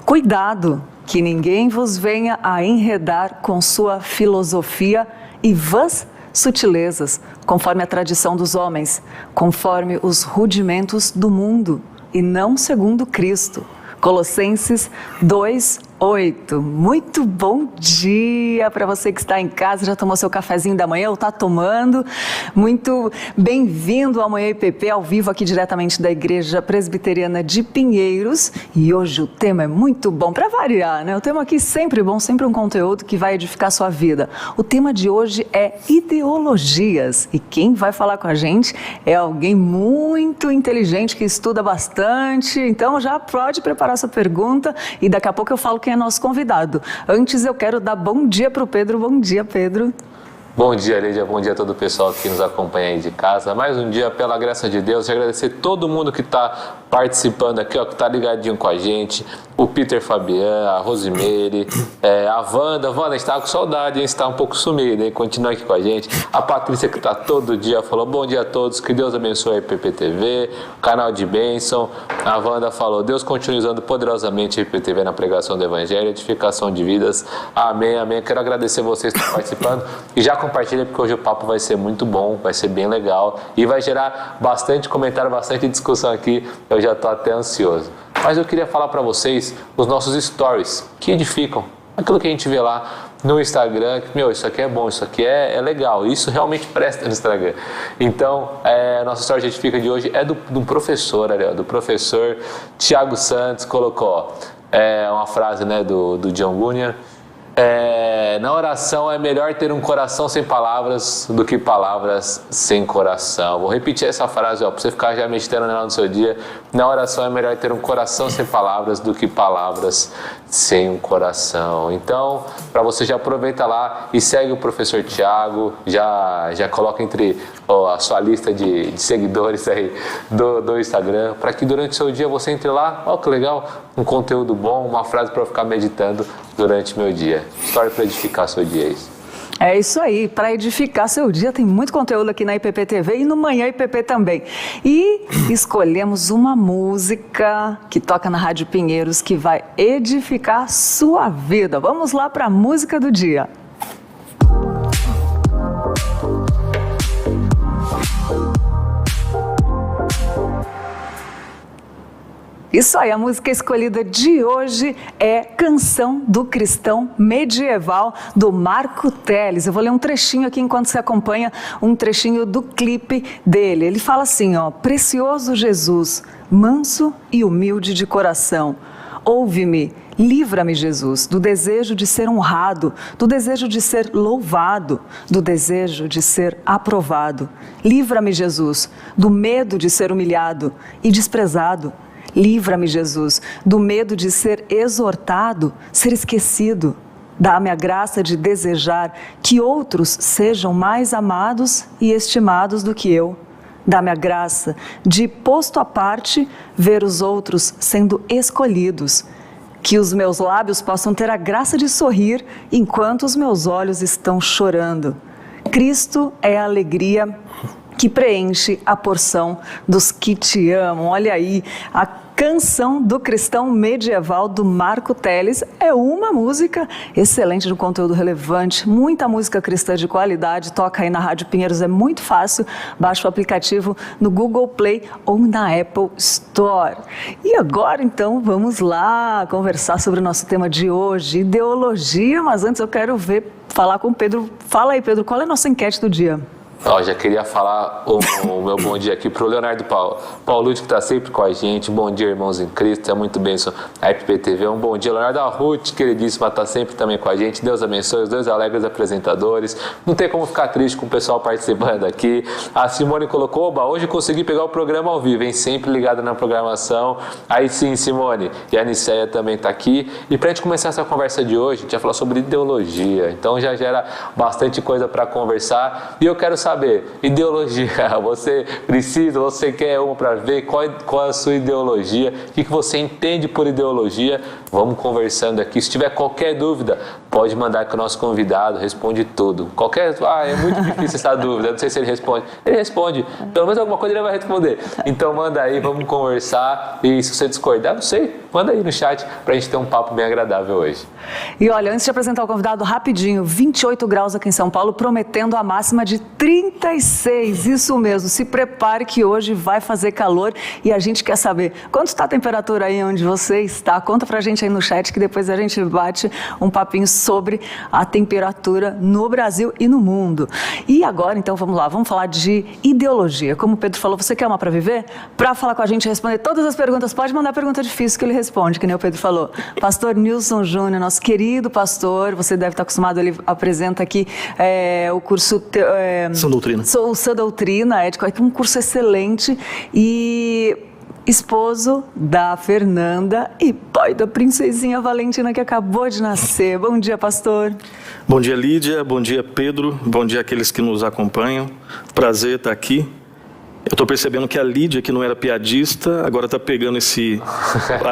Cuidado, que ninguém vos venha a enredar com sua filosofia e vãs sutilezas, conforme a tradição dos homens, conforme os rudimentos do mundo, e não segundo Cristo. Colossenses 2:8. Muito bom dia para você que está em casa, já tomou seu cafezinho da manhã ou está tomando. Muito bem-vindo ao Manhã IPP, ao vivo aqui diretamente da Igreja Presbiteriana de Pinheiros. E hoje o tema é muito bom, para variar, né? O tema aqui sempre bom, sempre um conteúdo que vai edificar a sua vida. O tema de hoje é ideologias. E quem vai falar com a gente é alguém muito inteligente, que estuda bastante. Então já pode preparar sua pergunta e daqui a pouco eu falo quem é nosso convidado. Antes eu quero dar bom dia para o Pedro. Bom dia, Pedro. Bom dia, Lídia. Bom dia a todo o pessoal que nos acompanha aí de casa. Mais um dia, pela graça de Deus, e agradecer todo mundo que está participando aqui, ó, que está ligadinho com a gente. O Peter Fabian, a Rosimeire, a Wanda. Wanda, a gente está com saudade, a gente está um pouco sumido, hein? Continua aqui com a gente. A Patrícia, que está todo dia, falou bom dia a todos, que Deus abençoe a IPPTV, o canal de bênção. A Wanda falou, Deus continue usando poderosamente a IPPTV na pregação do Evangelho, edificação de vidas. Amém, amém. Quero agradecer vocês que estão participando e já compartilha, porque hoje o papo vai ser muito bom, vai ser bem legal e vai gerar bastante comentário, bastante discussão aqui. Eu já estou até ansioso. Mas eu queria falar para vocês os nossos stories, que edificam. Aquilo que a gente vê lá no Instagram, que, isso aqui é bom, isso aqui é legal, isso realmente presta no Instagram. Então, nossa story de edifica de hoje é do professor, ali, ó, do professor Tiago Santos, colocou uma frase, né, do John Bunyan. Na oração é melhor ter um coração sem palavras do que palavras sem coração. Vou repetir essa frase para você ficar já meditando nela no seu dia. Na oração é melhor ter um coração sem palavras do que palavras sem um coração. Então, para você já aproveita lá e segue o professor Tiago, já coloca entre a sua lista de seguidores aí do Instagram, para que durante o seu dia você entre lá, ó que legal, um conteúdo bom, uma frase para eu ficar meditando durante o meu dia. História para edificar seu dia, é isso. É isso aí, para edificar seu dia, tem muito conteúdo aqui na IPPTV e no Manhã IPP também. E escolhemos uma música que toca na Rádio Pinheiros que vai edificar sua vida. Vamos lá para a música do dia. Isso aí, a música escolhida de hoje é Canção do Cristão Medieval, do Marco Teles. Eu vou ler um trechinho aqui enquanto você acompanha um trechinho do clipe dele. Ele fala assim, ó: Precioso Jesus, manso e humilde de coração, ouve-me, livra-me, Jesus, do desejo de ser honrado, do desejo de ser louvado, do desejo de ser aprovado. Livra-me, Jesus, do medo de ser humilhado e desprezado. Livra-me, Jesus, do medo de ser exortado, ser esquecido. Dá-me a graça de desejar que outros sejam mais amados e estimados do que eu. Dá-me a graça de, posto à parte, ver os outros sendo escolhidos. Que os meus lábios possam ter a graça de sorrir enquanto os meus olhos estão chorando. Cristo é a alegria que preenche a porção dos que te amam. Olha aí, a Canção do Cristão Medieval, do Marco Teles, é uma música excelente, de um conteúdo relevante, muita música cristã de qualidade, toca aí na Rádio Pinheiros, é muito fácil, baixa o aplicativo no Google Play ou na Apple Store. E agora, então, vamos lá conversar sobre o nosso tema de hoje, ideologia, mas antes eu quero falar com o Pedro. Fala aí, Pedro, qual é a nossa enquete do dia? Já queria falar o meu bom dia aqui para o Leonardo Paulucci, que está sempre com a gente. Bom dia, irmãos em Cristo, é muito bênção a IPPTV. Um bom dia, Leonardo. A Ruth, queridíssima, está sempre também com a gente. Deus abençoe os dois alegres apresentadores. Não tem como ficar triste com o pessoal participando aqui. A Simone colocou, hoje consegui pegar o programa ao vivo, hein? Sempre ligada na programação. Aí sim, Simone. E a Aniceia também está aqui. E para a gente começar essa conversa de hoje, a gente vai falar sobre ideologia. Então já gera bastante coisa para conversar. E eu quero saber, ideologia, você precisa, você quer uma para ver qual é a sua ideologia, o que você entende por ideologia. Vamos conversando aqui. Se tiver qualquer dúvida, pode mandar que o nosso convidado responde tudo. É muito difícil essa dúvida, não sei se ele responde. Ele responde, pelo menos alguma coisa ele vai responder. Então manda aí, vamos conversar. E se você discordar, não sei, Manda aí no chat para a gente ter um papo bem agradável hoje. E olha, antes de apresentar o convidado, rapidinho, 28 graus aqui em São Paulo, prometendo a máxima de 36. Isso mesmo, se prepare que hoje vai fazer calor e a gente quer saber quanto está a temperatura aí onde você está. Conta pra gente aí no chat que depois a gente bate um papinho sobre a temperatura no Brasil e no mundo. E agora, então, vamos lá, vamos falar de ideologia. Como o Pedro falou, você quer uma para viver? Para falar com a gente e responder todas as perguntas, pode mandar pergunta difícil que ele responde, que nem o Pedro falou. Pastor Nilson Júnior, nosso querido pastor, você deve estar acostumado, ele apresenta aqui o curso Sã Doutrina. Sã Doutrina, ética, um curso excelente e esposo da Fernanda e pai da princesinha Valentina que acabou de nascer. Bom dia, pastor. Bom dia, Lídia. Bom dia, Pedro. Bom dia àqueles que nos acompanham. Prazer estar aqui. Eu estou percebendo que a Lídia, que não era piadista, agora está pegando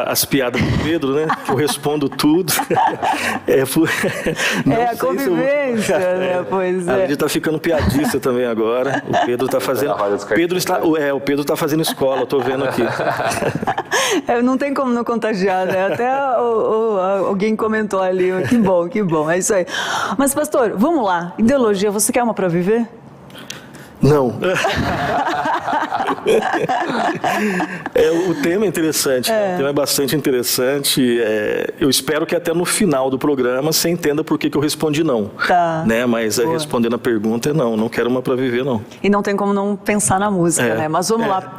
as piadas do Pedro, né? Que eu respondo tudo. A convivência, né? Pois A Lídia está ficando piadista também agora. O Pedro está fazendo... O Pedro está fazendo escola, eu estou vendo aqui. Não tem como não contagiar, né? Até alguém comentou ali. Que bom, é isso aí. Mas, pastor, vamos lá. Ideologia, você quer uma para viver? Não. O tema é interessante, o tema é bastante interessante. Eu espero que até no final do programa você entenda por que eu respondi não. Tá. Né? Mas respondendo a pergunta, não quero uma para viver, não. E não tem como não pensar na música, né? Mas vamos lá.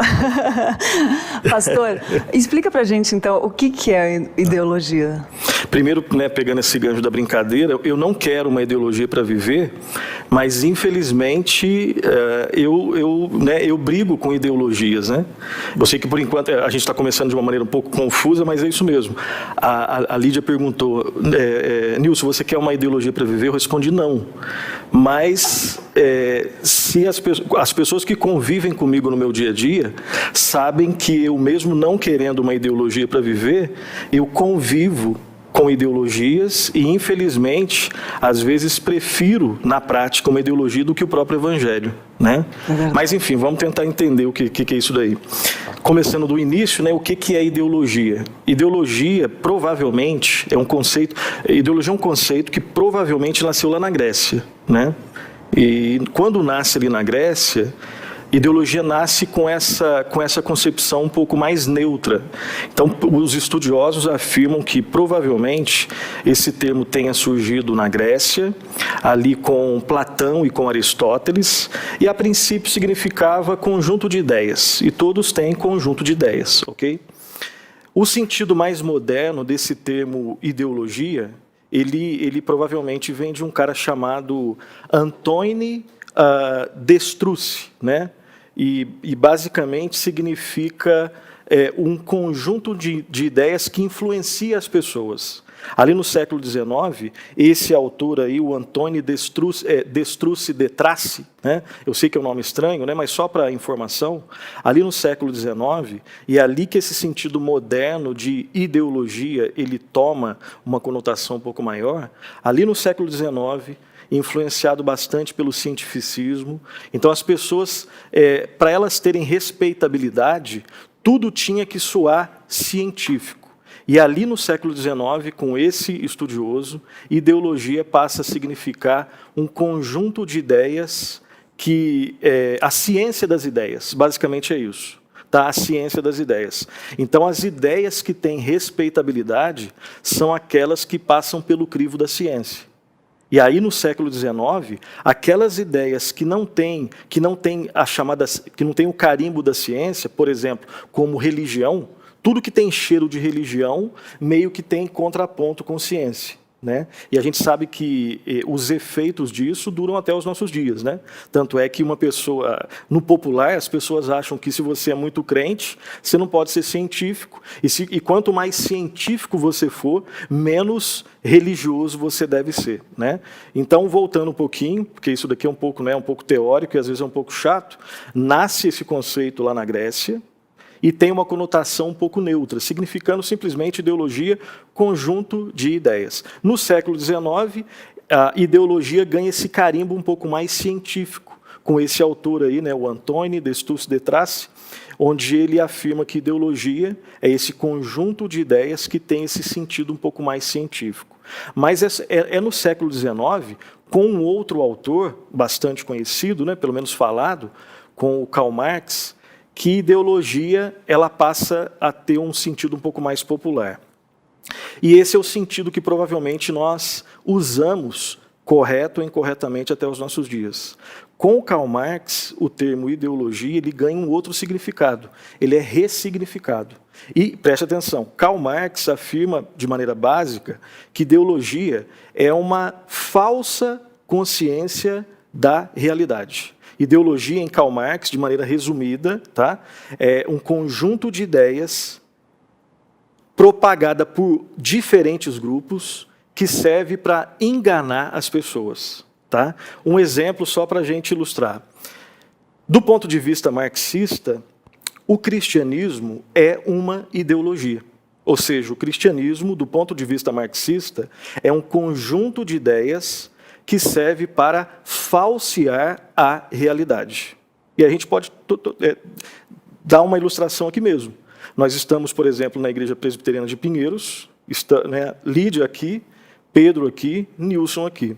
Pastor, explica pra gente então o que é ideologia. Primeiro, né, pegando esse gancho da brincadeira, eu não quero uma ideologia para viver, mas infelizmente eu brigo com ideologias, né? Eu sei que por enquanto a gente está começando de uma maneira um pouco confusa, mas é isso mesmo. A Lídia perguntou, Nilson, você quer uma ideologia para viver? Eu respondi não. Mas se as pessoas que convivem comigo no meu dia a dia sabem que eu mesmo não querendo uma ideologia para viver, eu convivo com ideologias e, infelizmente, às vezes prefiro, na prática, uma ideologia do que o próprio evangelho, né? Mas, enfim, vamos tentar entender o que é isso daí. Começando do início, né, o que é ideologia? Ideologia, provavelmente, é um conceito que provavelmente nasceu lá na Grécia, né? E quando nasce ali na Grécia, ideologia nasce com essa concepção um pouco mais neutra. Então, os estudiosos afirmam que, provavelmente, esse termo tenha surgido na Grécia, ali com Platão e com Aristóteles, e, a princípio, significava conjunto de ideias. E todos têm conjunto de ideias, ok? O sentido mais moderno desse termo ideologia, ele provavelmente vem de um cara chamado Antoine Destruce, né? E basicamente significa um conjunto de ideias que influencia as pessoas. Ali no século XIX, esse autor aí, o Antoine Destruce de Tracy, né? Eu sei que é um nome estranho, né? Mas só para informação, ali no século XIX, e é ali que esse sentido moderno de ideologia ele toma uma conotação um pouco maior, ali no século XIX, influenciado bastante pelo cientificismo. Então, as pessoas, para elas terem respeitabilidade, tudo tinha que soar científico. E ali no século XIX, com esse estudioso, ideologia passa a significar um conjunto de ideias que a ciência das ideias, basicamente é isso. Tá? A ciência das ideias. Então, as ideias que têm respeitabilidade são aquelas que passam pelo crivo da ciência. E aí, no século XIX, aquelas ideias que não têm o carimbo da ciência, por exemplo, como religião, tudo que tem cheiro de religião meio que tem contraponto com ciência, né? E a gente sabe que os efeitos disso duram até os nossos dias, né? Tanto é que uma pessoa, no popular, as pessoas acham que se você é muito crente, você não pode ser científico, e quanto mais científico você for, menos religioso você deve ser, né? Então, voltando um pouquinho, porque isso daqui é um pouco teórico e às vezes é um pouco chato, nasce esse conceito lá na Grécia, e tem uma conotação um pouco neutra, significando simplesmente ideologia, conjunto de ideias. No século XIX, a ideologia ganha esse carimbo um pouco mais científico, com esse autor aí, né, o Antoine Destuce de Tracy, onde ele afirma que ideologia é esse conjunto de ideias que tem esse sentido um pouco mais científico. Mas é no século XIX, com um outro autor bastante conhecido, né, pelo menos falado, com o Karl Marx, que ideologia ela passa a ter um sentido um pouco mais popular. E esse é o sentido que provavelmente nós usamos correto ou incorretamente até os nossos dias. Com o Karl Marx, o termo ideologia ele ganha um outro significado, ele é ressignificado. E, preste atenção, Karl Marx afirma de maneira básica que ideologia é uma falsa consciência da realidade. Ideologia, em Karl Marx, de maneira resumida, tá? É um conjunto de ideias propagada por diferentes grupos que serve para enganar as pessoas. Tá? Um exemplo só para a gente ilustrar. Do ponto de vista marxista, o cristianismo é uma ideologia. Ou seja, o cristianismo, do ponto de vista marxista, é um conjunto de ideias que serve para falsear a realidade. E a gente pode dar uma ilustração aqui mesmo. Nós estamos, por exemplo, na Igreja Presbiteriana de Pinheiros, Lídia aqui, Pedro aqui, Nilson aqui.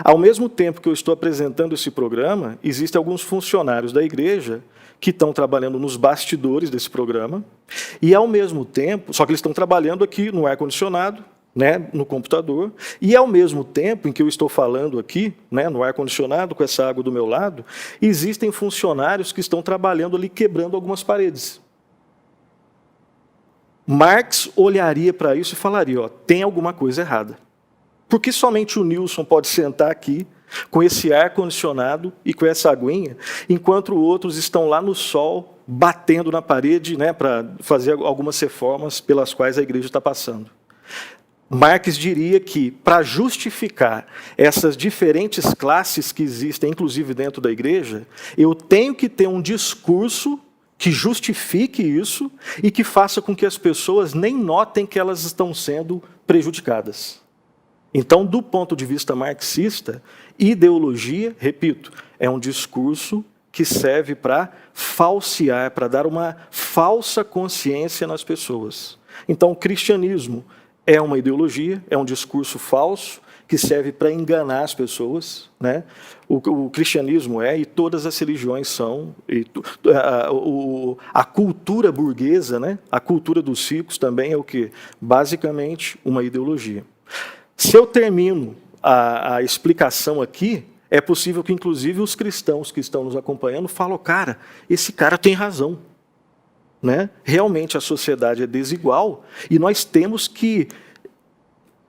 Ao mesmo tempo que eu estou apresentando esse programa, existem alguns funcionários da igreja que estão trabalhando nos bastidores desse programa, e ao mesmo tempo, só que eles estão trabalhando aqui no ar-condicionado, né, no computador, e ao mesmo tempo em que eu estou falando aqui, né, no ar-condicionado, com essa água do meu lado, existem funcionários que estão trabalhando ali, quebrando algumas paredes. Marx olharia para isso e falaria, ó, tem alguma coisa errada. Por que somente o Nilson pode sentar aqui, com esse ar-condicionado e com essa aguinha, enquanto outros estão lá no sol, batendo na parede, né, para fazer algumas reformas pelas quais a igreja está passando? Marx diria que, para justificar essas diferentes classes que existem, inclusive dentro da igreja, eu tenho que ter um discurso que justifique isso e que faça com que as pessoas nem notem que elas estão sendo prejudicadas. Então, do ponto de vista marxista, ideologia, repito, é um discurso que serve para falsear, para dar uma falsa consciência nas pessoas. Então, o cristianismo é uma ideologia, é um discurso falso que serve para enganar as pessoas, né? O cristianismo e todas as religiões são, a cultura burguesa, né? A cultura dos ricos também é o quê? Basicamente, uma ideologia. Se eu termino a explicação aqui, é possível que, inclusive, os cristãos que estão nos acompanhando falam, cara, esse cara tem razão. Né? Realmente a sociedade é desigual e nós temos que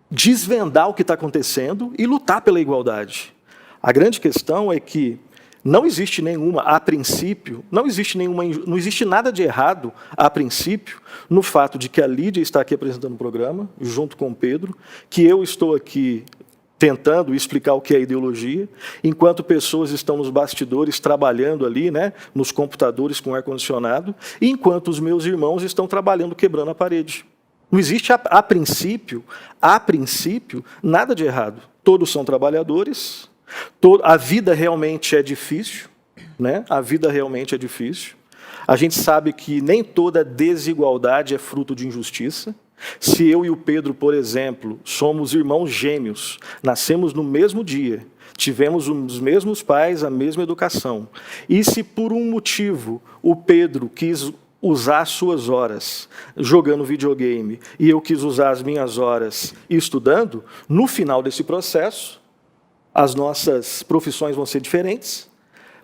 desvendar o que está acontecendo e lutar pela igualdade. A grande questão é que não existe nenhuma, a princípio, não existe nada de errado, a princípio, no fato de que a Lídia está aqui apresentando o programa, junto com o Pedro, que eu estou aqui tentando explicar o que é ideologia, enquanto pessoas estão nos bastidores trabalhando ali, né, nos computadores com ar-condicionado, e enquanto os meus irmãos estão trabalhando quebrando a parede. Não existe, a princípio, nada de errado. Todos são trabalhadores. A vida realmente é difícil, né? A vida realmente é difícil. A gente sabe que nem toda desigualdade é fruto de injustiça. Se eu e o Pedro, por exemplo, somos irmãos gêmeos, nascemos no mesmo dia, tivemos os mesmos pais, a mesma educação, e se por um motivo o Pedro quis usar as suas horas jogando videogame e eu quis usar as minhas horas estudando, no final desse processo, as nossas profissões vão ser diferentes,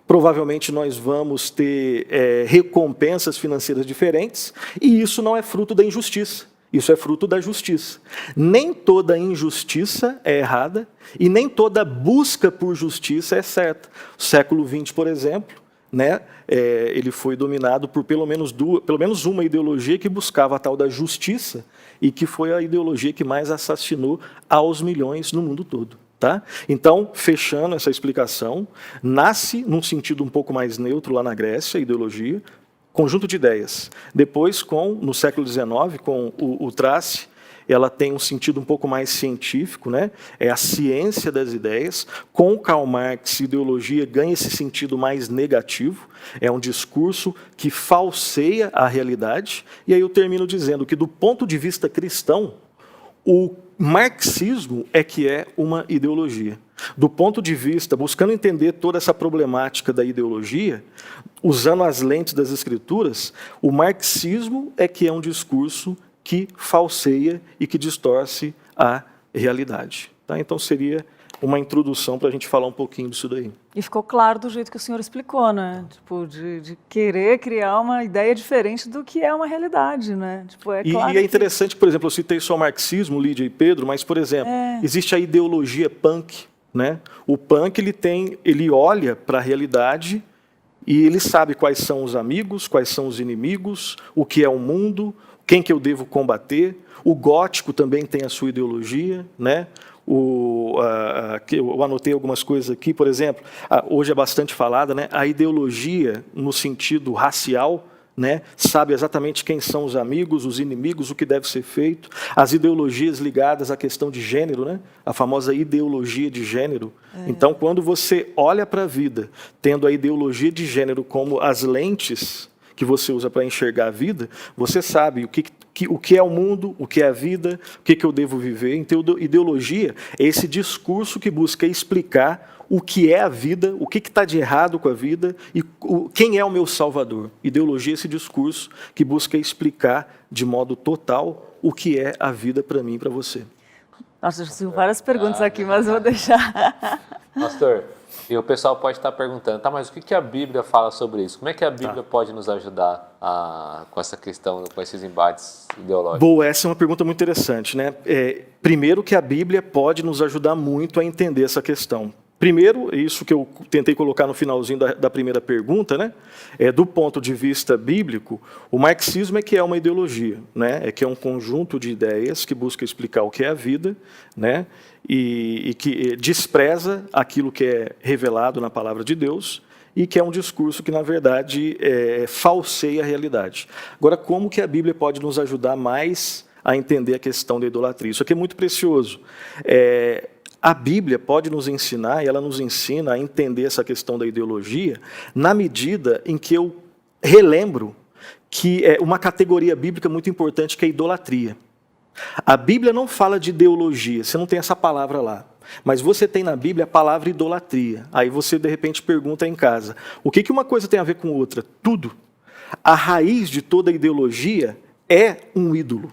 provavelmente nós vamos ter recompensas financeiras diferentes, e isso não é fruto da injustiça, isso é fruto da justiça. Nem toda injustiça é errada, e nem toda busca por justiça é certa. O século XX, por exemplo, né, ele foi dominado por pelo menos uma ideologia que buscava a tal da justiça, e que foi a ideologia que mais assassinou aos milhões no mundo todo. Tá? Então, fechando essa explicação, nasce num sentido um pouco mais neutro lá na Grécia, a ideologia, conjunto de ideias. Depois, no século XIX, com o Tracy, ela tem um sentido um pouco mais científico, né? É a ciência das ideias. Com Karl Marx, ideologia ganha esse sentido mais negativo, é um discurso que falseia a realidade. E aí eu termino dizendo que, do ponto de vista cristão, o marxismo é que é uma ideologia. Do ponto de vista, buscando entender toda essa problemática da ideologia, usando as lentes das escrituras, o marxismo é que é um discurso que falseia e que distorce a realidade. Tá? Então seria uma introdução para a gente falar um pouquinho disso daí. E ficou claro do jeito que o senhor explicou, né? Tipo, de querer criar uma ideia diferente do que é uma realidade, né? Tipo, claro e é interessante, por exemplo, eu citei só o marxismo, Lídia e Pedro, mas, por exemplo, existe a ideologia punk, né? O punk, ele olha para a realidade e ele sabe quais são os amigos, quais são os inimigos, o que é o mundo, quem que eu devo combater. O gótico também tem a sua ideologia, né? Eu anotei algumas coisas aqui, por exemplo, hoje é bastante falada, né? A ideologia no sentido racial, né? Sabe exatamente quem são os amigos, os inimigos, o que deve ser feito. As ideologias ligadas à questão de gênero, né? A famosa ideologia de gênero. Então, quando você olha para a vida, tendo a ideologia de gênero como as lentes que você usa para enxergar a vida, você sabe o que é o mundo, o que é a vida, o que eu devo viver. Então, ideologia é esse discurso que busca explicar o que é a vida, o que está de errado com a vida e quem é o meu salvador. Ideologia é esse discurso que busca explicar de modo total o que é a vida para mim e para você. Nossa, eu tenho várias perguntas aqui, mas vou deixar. Pastor, e o pessoal pode estar perguntando, tá, mas o que a Bíblia fala sobre isso? Como é que a Bíblia pode nos ajudar com essa questão, com esses embates ideológicos? Boa, essa é uma pergunta muito interessante, né? Primeiro que a Bíblia pode nos ajudar muito a entender essa questão. Primeiro, isso que eu tentei colocar no finalzinho da primeira pergunta, né? Do ponto de vista bíblico, o marxismo é que é uma ideologia, né? É que é um conjunto de ideias que busca explicar o que é a vida, né? E que despreza aquilo que é revelado na palavra de Deus e que é um discurso que, na verdade, falseia a realidade. Agora, como que a Bíblia pode nos ajudar mais a entender a questão da idolatria? Isso aqui é muito precioso. A Bíblia pode nos ensinar, e ela nos ensina a entender essa questão da ideologia, na medida em que eu relembro que é uma categoria bíblica muito importante, que é a idolatria. A Bíblia não fala de ideologia, você não tem essa palavra lá. Mas você tem na Bíblia a palavra idolatria. Aí você, de repente, pergunta em casa, o que uma coisa tem a ver com outra? Tudo. A raiz de toda ideologia é um ídolo.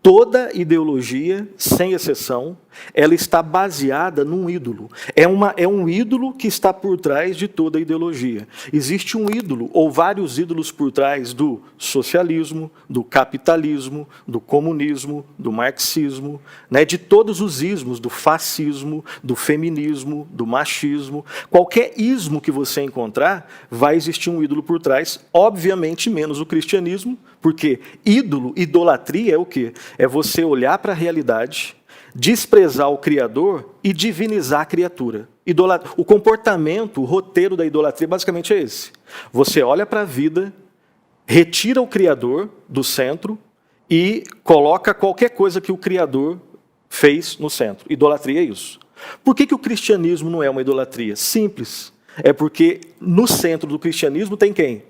Toda ideologia, sem exceção, ela está baseada num ídolo. É um ídolo que está por trás de toda ideologia. Existe um ídolo, ou vários ídolos por trás do socialismo, do capitalismo, do comunismo, do marxismo, né, de todos os ismos, do fascismo, do feminismo, do machismo. Qualquer ismo que você encontrar, vai existir um ídolo por trás, obviamente menos o cristianismo, porque idolatria é o quê? É você olhar para a realidade, desprezar o Criador e divinizar a criatura. O comportamento, o roteiro da idolatria basicamente é esse. Você olha para a vida, retira o Criador do centro e coloca qualquer coisa que o Criador fez no centro. Idolatria é isso. Por que o cristianismo não é uma idolatria? Simples. É porque no centro do cristianismo tem quem?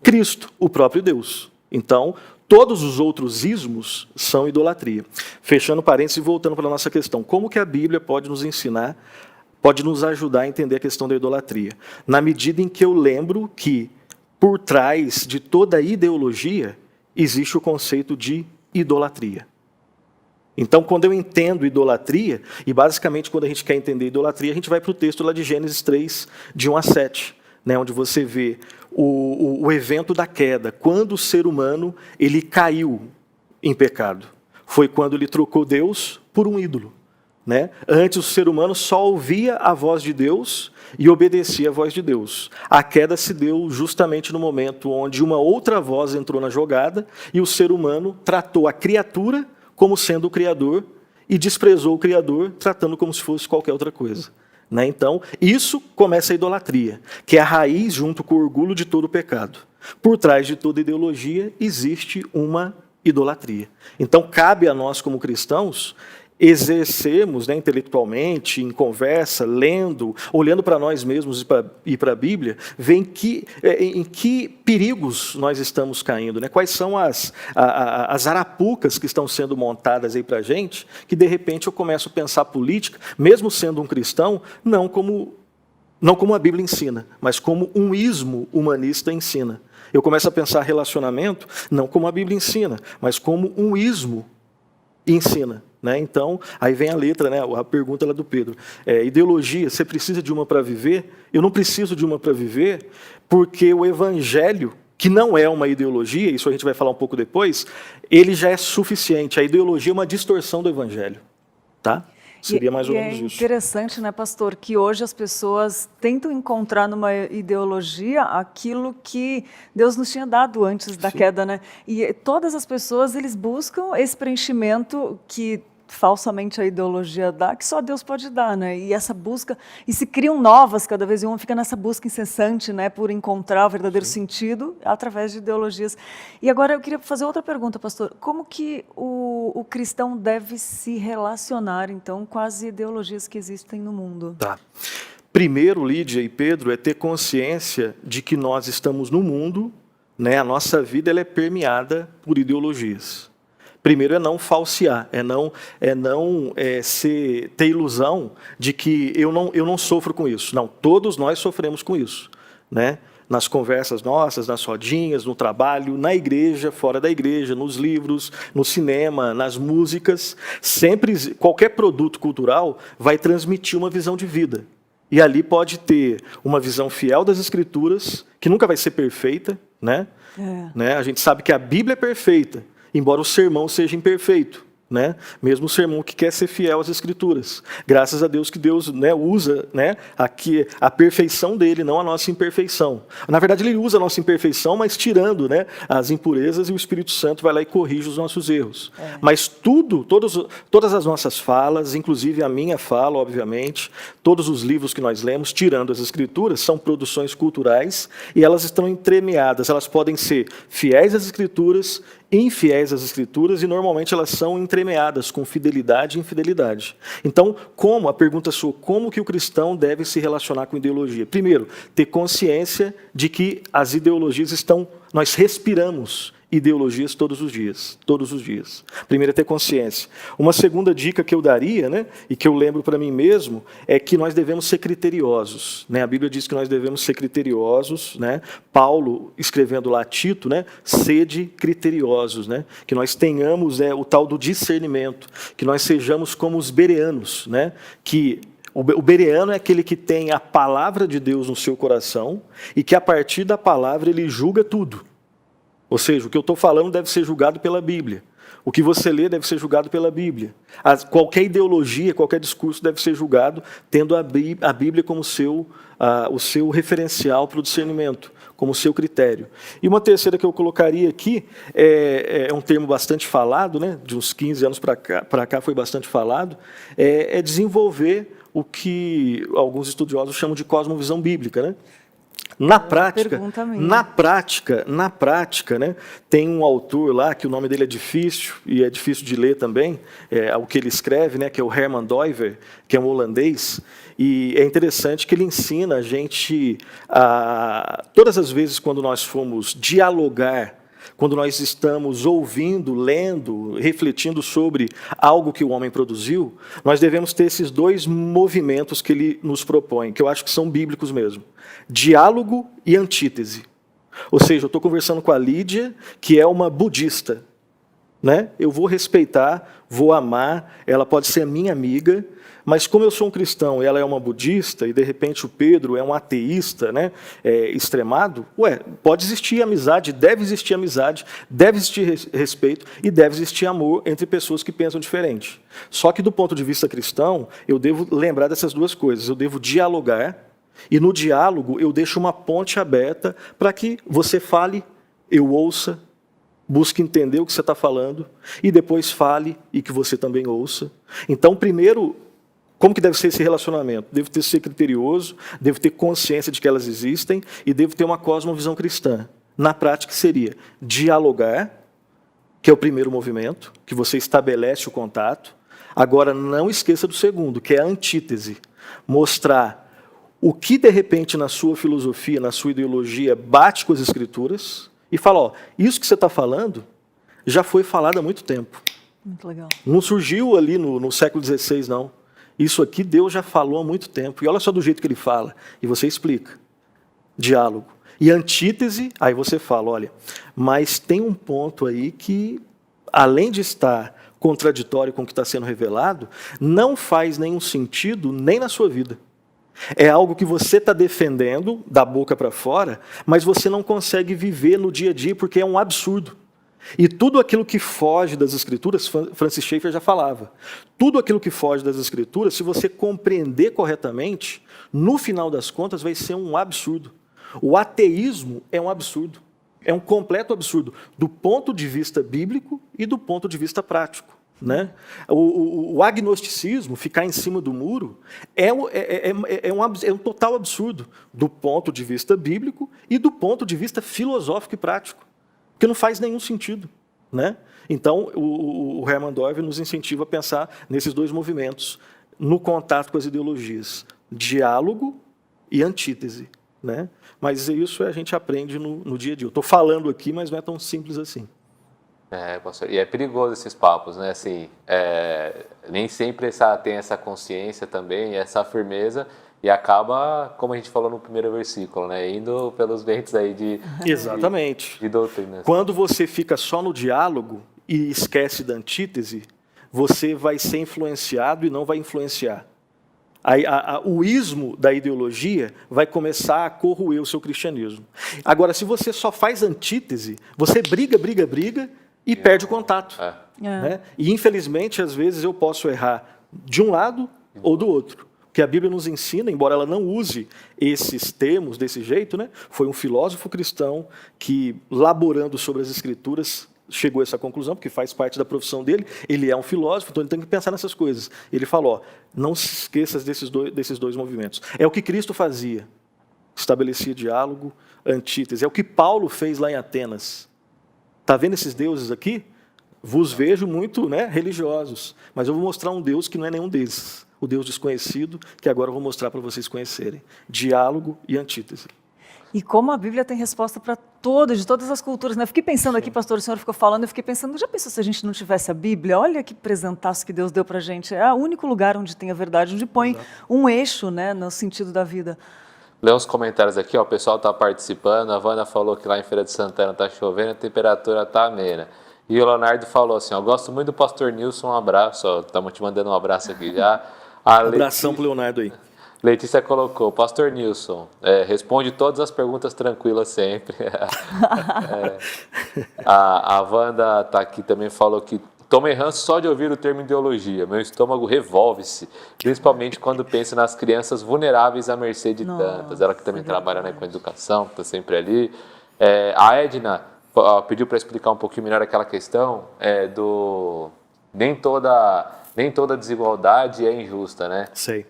Cristo, o próprio Deus. Então, todos os outros ismos são idolatria. Fechando parênteses e voltando para a nossa questão. Como que a Bíblia pode nos ensinar, pode nos ajudar a entender a questão da idolatria? Na medida em que eu lembro que, por trás de toda ideologia, existe o conceito de idolatria. Então, quando eu entendo idolatria, e basicamente quando a gente quer entender idolatria, a gente vai para o texto lá de Gênesis 3, de 1 a 7, né, onde você vê o evento da queda, quando o ser humano ele caiu em pecado. Foi quando ele trocou Deus por um ídolo. Né? Antes o ser humano só ouvia a voz de Deus e obedecia a voz de Deus. A queda se deu justamente no momento onde uma outra voz entrou na jogada e o ser humano tratou a criatura como sendo o Criador e desprezou o Criador, tratando como se fosse qualquer outra coisa. Né? Então, isso começa a idolatria, que é a raiz junto com o orgulho de todo o pecado. Por trás de toda ideologia existe uma idolatria. Então, cabe a nós, como cristãos, exercermos, né, intelectualmente, em conversa, lendo, olhando para nós mesmos e para a Bíblia, ver em que perigos nós estamos caindo, né? Quais são as arapucas que estão sendo montadas aí para a gente, que de repente eu começo a pensar política, mesmo sendo um cristão, não como a Bíblia ensina, mas como um ismo humanista ensina. Eu começo a pensar relacionamento, não como a Bíblia ensina, mas como um ismo ensina. Né? Então, aí vem a letra, né? A pergunta lá do Pedro. Ideologia, você precisa de uma para viver? Eu não preciso de uma para viver, porque o Evangelho, que não é uma ideologia, isso a gente vai falar um pouco depois, ele já é suficiente. A ideologia é uma distorção do Evangelho. Tá? Seria mais ou menos isso. É interessante, né, pastor, que hoje as pessoas tentam encontrar numa ideologia aquilo que Deus nos tinha dado antes da queda, né? E todas as pessoas, eles buscam esse preenchimento que falsamente a ideologia dá, que só Deus pode dar, né? E essa busca, e se criam novas cada vez, e uma fica nessa busca incessante, né, por encontrar o verdadeiro sentido através de ideologias. E agora eu queria fazer outra pergunta, pastor. Como que o cristão deve se relacionar, então, com as ideologias que existem no mundo? Tá. Primeiro, Lídia e Pedro, é ter consciência de que nós estamos no mundo, né? A nossa vida ela é permeada por ideologias. Primeiro é não falsear, ter ilusão de que eu não sofro com isso. Não, todos nós sofremos com isso, né? Nas conversas nossas, nas rodinhas, no trabalho, na igreja, fora da igreja, nos livros, no cinema, nas músicas. Sempre, qualquer produto cultural vai transmitir uma visão de vida. E ali pode ter uma visão fiel das Escrituras, que nunca vai ser perfeita, né? A gente sabe que a Bíblia é perfeita, embora o sermão seja imperfeito, né? Mesmo o sermão que quer ser fiel às Escrituras. Graças a Deus que Deus, né, usa, né, aqui a perfeição dele, não a nossa imperfeição. Na verdade, ele usa a nossa imperfeição, mas tirando, né, as impurezas, e o Espírito Santo vai lá e corrige os nossos erros. Mas todas as nossas falas, inclusive a minha fala, obviamente, todos os livros que nós lemos, tirando as Escrituras, são produções culturais e elas estão entremeadas. Elas podem ser fiéis às Escrituras, infiéis às Escrituras, e normalmente elas são entremeadas com fidelidade e infidelidade. Então, a pergunta sua, como que o cristão deve se relacionar com ideologia? Primeiro, ter consciência de que as ideologias nós respiramos ideologias todos os dias. Primeiro é ter consciência. Uma segunda dica que eu daria, né, e que eu lembro para mim mesmo, é que nós devemos ser criteriosos, né? A Bíblia diz que nós devemos ser criteriosos, né? Paulo, escrevendo lá a Tito, né, sede criteriosos, né? Que nós tenhamos o tal do discernimento, que nós sejamos como os bereanos, né? Que o bereano é aquele que tem a palavra de Deus no seu coração e que a partir da palavra ele julga tudo. Ou seja, o que eu estou falando deve ser julgado pela Bíblia. O que você lê deve ser julgado pela Bíblia. Qualquer ideologia, qualquer discurso deve ser julgado tendo a Bíblia como o seu referencial para o discernimento, como o seu critério. E uma terceira que eu colocaria aqui, é um termo bastante falado, né? De uns 15 anos para cá foi bastante falado, é desenvolver o que alguns estudiosos chamam de cosmovisão bíblica, né? Na prática, né, tem um autor lá, que o nome dele é difícil, e é difícil de ler também, o que ele escreve, né, que é o Herman Doiver, que é um holandês, e é interessante que ele ensina a gente, todas as vezes quando nós formos dialogar, quando nós estamos ouvindo, lendo, refletindo sobre algo que o homem produziu, nós devemos ter esses dois movimentos que ele nos propõe, que eu acho que são bíblicos mesmo. Diálogo e antítese. Ou seja, eu estou conversando com a Lídia, que é uma budista, né? Eu vou respeitar, vou amar, ela pode ser minha amiga, mas como eu sou um cristão e ela é uma budista, e de repente o Pedro é um ateísta, né, extremado, pode existir amizade, deve existir respeito e deve existir amor entre pessoas que pensam diferente. Só que do ponto de vista cristão, eu devo lembrar dessas duas coisas, eu devo dialogar, e no diálogo eu deixo uma ponte aberta para que você fale, eu ouça, busque entender o que você está falando, e depois fale e que você também ouça. Então, primeiro, como que deve ser esse relacionamento? Devo ser criterioso, devo ter consciência de que elas existem e devo ter uma cosmovisão cristã. Na prática seria dialogar, que é o primeiro movimento, que você estabelece o contato. Agora, não esqueça do segundo, que é a antítese. Mostrar o que, de repente, na sua filosofia, na sua ideologia, bate com as Escrituras e fala, ó, isso que você está falando já foi falado há muito tempo. Muito legal. Não surgiu ali no século XVI, não. Isso aqui Deus já falou há muito tempo. E olha só do jeito que ele fala. E você explica. Diálogo. E antítese, aí você fala, olha, mas tem um ponto aí que, além de estar contraditório com o que está sendo revelado, não faz nenhum sentido nem na sua vida. É algo que você está defendendo da boca para fora, mas você não consegue viver no dia a dia porque é um absurdo. E tudo aquilo que foge das Escrituras, Francis Schaeffer já falava, tudo aquilo que foge das Escrituras, se você compreender corretamente, no final das contas vai ser um absurdo. O ateísmo é um absurdo, é um completo absurdo, do ponto de vista bíblico e do ponto de vista prático. Né? O agnosticismo, ficar em cima do muro, é um total absurdo, do ponto de vista bíblico e do ponto de vista filosófico e prático. Porque não faz nenhum sentido. Né? Então, o Hermann Dorf nos incentiva a pensar nesses dois movimentos, no contato com as ideologias, diálogo e antítese. Né? Mas isso a gente aprende no dia a dia. Eu estou falando aqui, mas não é tão simples assim. Pastor, e é perigoso esses papos, né? Assim, nem sempre tem essa consciência também, essa firmeza, e acaba, como a gente falou no primeiro versículo, né? Indo pelos ventos aí Exatamente. de doutrina. Quando você fica só no diálogo e esquece da antítese, você vai ser influenciado e não vai influenciar. O ismo da ideologia vai começar a corroer o seu cristianismo. Agora, se você só faz antítese, você briga e perde o contato. Né? E, infelizmente, às vezes eu posso errar de um lado ou do outro. Porque a Bíblia nos ensina, embora ela não use esses termos desse jeito, né? Foi um filósofo cristão que, laborando sobre as Escrituras, chegou a essa conclusão, porque faz parte da profissão dele. Ele é um filósofo, então ele tem que pensar nessas coisas. Ele falou, ó, não se esqueça desses dois movimentos. É o que Cristo fazia. Estabelecia diálogo, antítese. É o que Paulo fez lá em Atenas. Está vendo esses deuses aqui? Vos vejo muito, né, religiosos, mas eu vou mostrar um Deus que não é nenhum desses. O Deus desconhecido, que agora eu vou mostrar para vocês conhecerem. Diálogo e antítese. E como a Bíblia tem resposta para de todas as culturas. Né? Eu fiquei pensando aqui, pastor, o senhor ficou falando, eu fiquei pensando, já pensou se a gente não tivesse a Bíblia? Olha que presentaço que Deus deu para a gente. É o único lugar onde tem a verdade, onde põe um eixo, né, no sentido da vida. Lê uns comentários aqui, ó, o pessoal está participando. A Wanda falou que lá em Feira de Santana está chovendo, a temperatura está amena. E o Leonardo falou assim, ó, gosto muito do pastor Nilson, um abraço. Estamos te mandando um abraço aqui já. Abração pro Leonardo aí. Letícia colocou, pastor Nilson, responde todas as perguntas tranquilas sempre. A Wanda está aqui também, falou que tomei ranço só de ouvir o termo ideologia. Meu estômago revolve-se, principalmente quando penso nas crianças vulneráveis à mercê de tantas. Ela que também trabalha, né, com educação, está sempre ali. A Edna pediu para explicar um pouquinho melhor aquela questão do nem toda desigualdade é injusta, né? Sei.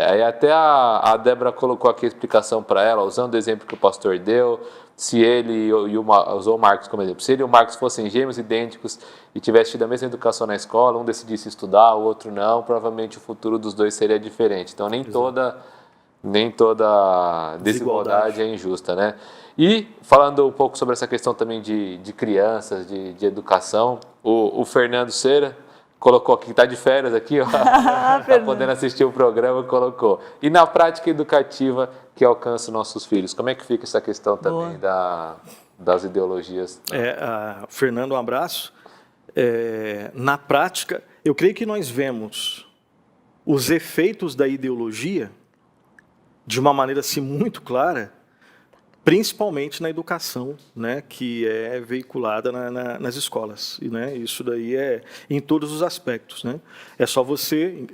Aí até a Débora colocou aqui a explicação para ela, usando o exemplo que o pastor deu, se ele usou o Marcos como exemplo, se ele e o Marcos fossem gêmeos idênticos e tivessem tido a mesma educação na escola, um decidisse estudar, o outro não, provavelmente o futuro dos dois seria diferente. Então nem toda desigualdade é injusta, né? E falando um pouco sobre essa questão também de crianças, de educação, o Fernando Cera colocou aqui, está de férias aqui, está podendo assistir o programa, colocou. E na prática educativa que alcança nossos filhos, como é que fica essa questão também das ideologias? Fernando, um abraço. Na prática, eu creio que nós vemos os efeitos da ideologia de uma maneira assim, muito clara, principalmente na educação, né, que é veiculada nas escolas. E, né, isso daí é em todos os aspectos. Né? É só você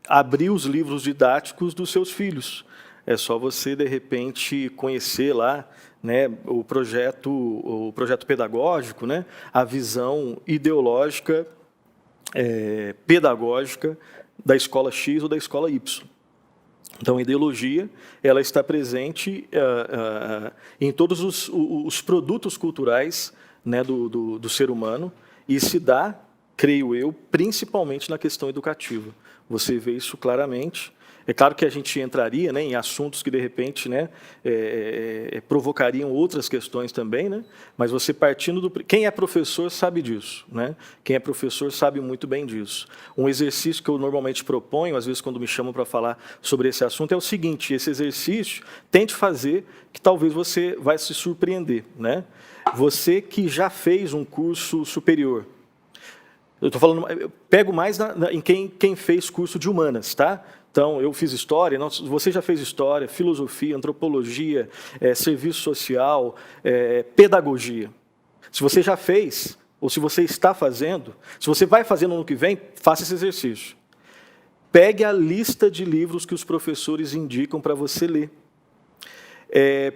abrir os livros didáticos dos seus filhos. É só você, de repente, conhecer lá, né, o projeto pedagógico, né, a visão ideológica, pedagógica da escola X ou da escola Y. Então, a ideologia ela está presente em todos os produtos culturais né, do ser humano e se dá, creio eu, principalmente na questão educativa. Você vê isso claramente. É claro que a gente entraria, né, em assuntos que, de repente, né, provocariam outras questões também, né, mas você partindo do... Quem é professor sabe disso. Né? Quem é professor sabe muito bem disso. Um exercício que eu normalmente proponho, às vezes quando me chamam para falar sobre esse assunto, é o seguinte: esse exercício, tente fazer que talvez você vai se surpreender. Né? Você que já fez um curso superior, eu estou falando, eu pego mais em quem fez curso de humanas, tá? Então, eu fiz história, você já fez história, filosofia, antropologia, serviço social, pedagogia. Se você já fez, ou se você está fazendo, se você vai fazer no ano que vem, faça esse exercício. Pegue a lista de livros que os professores indicam para você ler.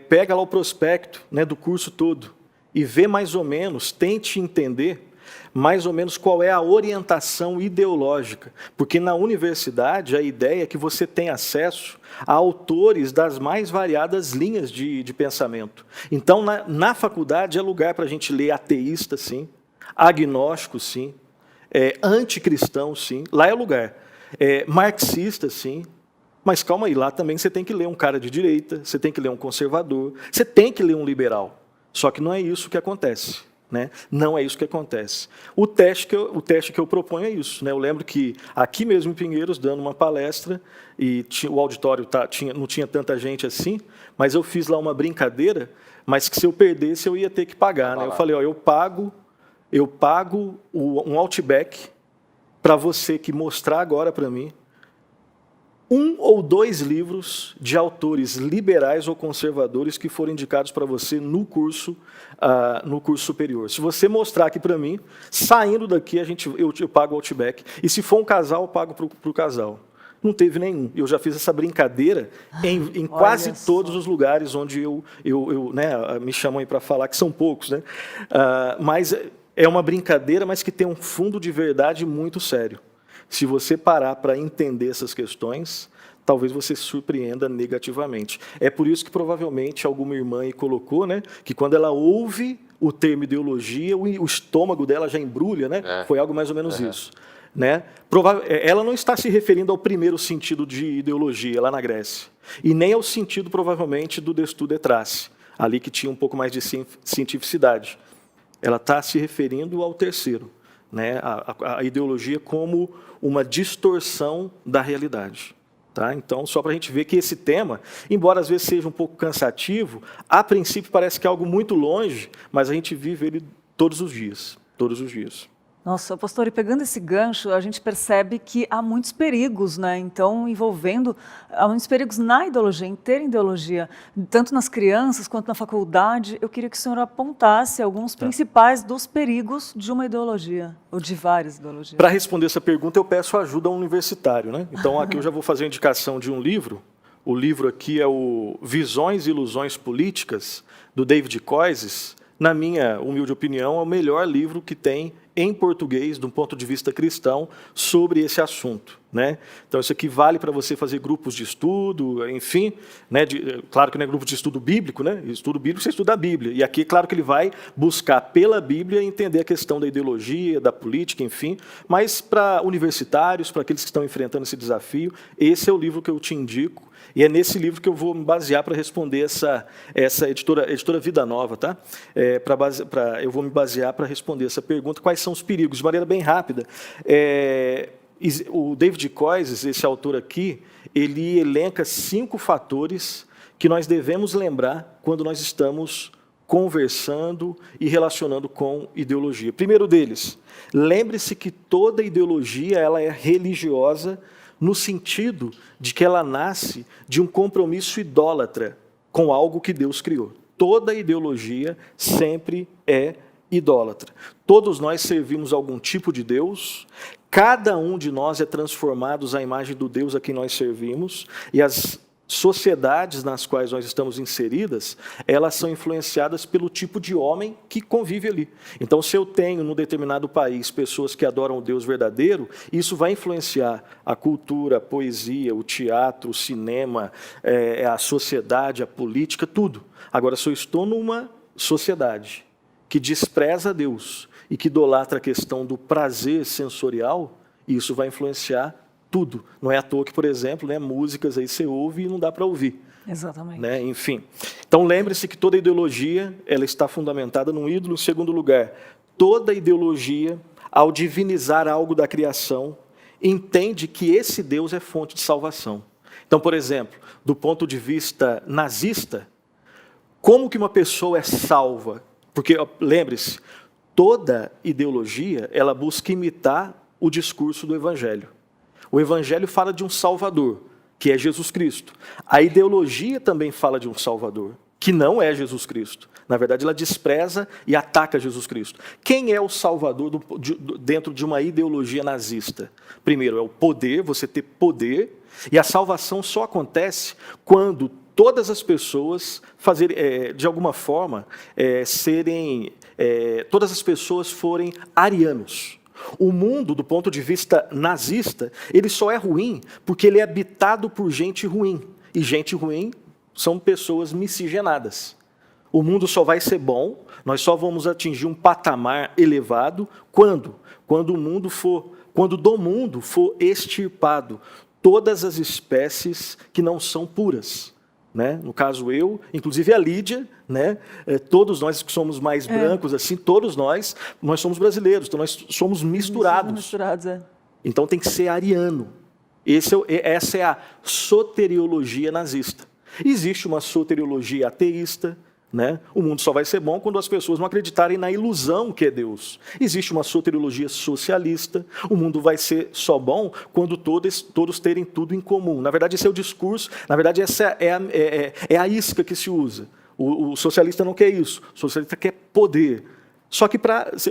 Pega lá o prospecto, né, do curso todo e vê mais ou menos, tente entender mais ou menos qual é a orientação ideológica, porque na universidade a ideia é que você tenha acesso a autores das mais variadas linhas de pensamento. Então, na faculdade é lugar para a gente ler ateísta, sim, agnóstico, sim, anticristão, sim, lá é lugar. Marxista, sim, mas calma aí, lá também você tem que ler um cara de direita, você tem que ler um conservador, você tem que ler um liberal, só que não é isso que acontece. Né? Não é isso que acontece. O teste que eu proponho é isso. Né? Eu lembro que aqui mesmo em Pinheiros, dando uma palestra, e o auditório não tinha tanta gente assim, mas eu fiz lá uma brincadeira, mas que se eu perdesse eu ia ter que pagar. Né? Eu falei, ó, eu pago um Outback para você que mostrar agora para mim 1 ou 2 livros de autores liberais ou conservadores que foram indicados para você no curso superior. Se você mostrar aqui para mim, saindo daqui eu pago o Outback. E se for um casal, eu pago para o casal. Não teve nenhum. Eu já fiz essa brincadeira em quase todos os lugares onde né, me chamam aí para falar, que são poucos. Né? Mas é uma brincadeira, mas que tem um fundo de verdade muito sério. Se você parar para entender essas questões, talvez você se surpreenda negativamente. É por isso que provavelmente alguma irmã aí colocou, né, que quando ela ouve o termo ideologia, o estômago dela já embrulha, né? Foi algo mais ou menos isso. Né? Ela não está se referindo ao primeiro sentido de ideologia lá na Grécia, e nem ao sentido, provavelmente, do Destu Detrace, ali que tinha um pouco mais de cientificidade. Ela está se referindo ao terceiro. Né, a ideologia como uma distorção da realidade. Tá? Então, só para a gente ver que esse tema, embora às vezes seja um pouco cansativo, a princípio parece que é algo muito longe, mas a gente vive ele todos os dias. Todos os dias. Nossa, pastor, e pegando esse gancho, a gente percebe que há muitos perigos, né? Então, há muitos perigos na ideologia, em ter ideologia, tanto nas crianças quanto na faculdade. Eu queria que o senhor apontasse alguns principais dos perigos de uma ideologia, ou de várias ideologias. Para responder essa pergunta, eu peço ajuda a um universitário, né? Então, aqui eu já vou fazer a indicação de um livro. O livro aqui é o Visões e Ilusões Políticas, do David Koyzis. Na minha humilde opinião, é o melhor livro que tem em português, de um ponto de vista cristão, sobre esse assunto. Né? Então, isso aqui vale para você fazer grupos de estudo, enfim. Né? Claro que não é grupo de estudo bíblico, né? Estudo bíblico, você estuda a Bíblia. E aqui, claro que ele vai buscar pela Bíblia entender a questão da ideologia, da política, enfim. Mas para universitários, para aqueles que estão enfrentando esse desafio, esse é o livro que eu te indico. E é nesse livro que eu vou me basear para responder essa editora Vida Nova. Tá? Eu vou me basear para responder essa pergunta. Quais são os perigos? De maneira bem rápida. O David Koyzis, esse autor aqui, ele elenca 5 fatores que nós devemos lembrar quando nós estamos conversando e relacionando com ideologia. Primeiro deles, lembre-se que toda ideologia ela é religiosa no sentido de que ela nasce de um compromisso idólatra com algo que Deus criou. Toda ideologia sempre é idólatra. Todos nós servimos algum tipo de Deus, cada um de nós é transformado à imagem do Deus a quem nós servimos, e as sociedades nas quais nós estamos inseridas, elas são influenciadas pelo tipo de homem que convive ali. Então, se eu tenho, num determinado país, pessoas que adoram o Deus verdadeiro, isso vai influenciar a cultura, a poesia, o teatro, o cinema, a sociedade, a política, tudo. Agora, se eu estou numa sociedade que despreza Deus e que idolatra a questão do prazer sensorial, isso vai influenciar tudo. Não é à toa que, por exemplo, né, músicas aí você ouve e não dá para ouvir. Exatamente. Né? Enfim. Então lembre-se que toda ideologia ela está fundamentada num ídolo. Em segundo lugar, toda ideologia, ao divinizar algo da criação, entende que esse Deus é fonte de salvação. Então, por exemplo, do ponto de vista nazista, como que uma pessoa é salva? Porque, lembre-se, toda ideologia ela busca imitar o discurso do Evangelho. O Evangelho fala de um Salvador, que é Jesus Cristo. A ideologia também fala de um Salvador, que não é Jesus Cristo. Na verdade, ela despreza e ataca Jesus Cristo. Quem é o Salvador dentro de uma ideologia nazista? Primeiro, é o poder, você ter poder, e a salvação só acontece quando todas as pessoas de alguma forma, todas as pessoas forem arianos. O mundo, do ponto de vista nazista, ele só é ruim porque ele é habitado por gente ruim. E gente ruim são pessoas miscigenadas. O mundo só vai ser bom, nós só vamos atingir um patamar elevado quando do mundo for extirpado todas as espécies que não são puras. Né? No caso inclusive a Lídia, né? Todos nós que somos mais brancos, assim, todos nós somos brasileiros, então nós somos misturados. Então tem que ser ariano. Essa é a soteriologia nazista. Existe uma soteriologia ateísta, né? O mundo só vai ser bom quando as pessoas não acreditarem na ilusão que é Deus. Existe uma soteriologia socialista. O mundo vai ser só bom quando todos terem tudo em comum. Na verdade, esse é o discurso. Na verdade, essa é a isca que se usa. O socialista não quer isso. O socialista quer poder. Só que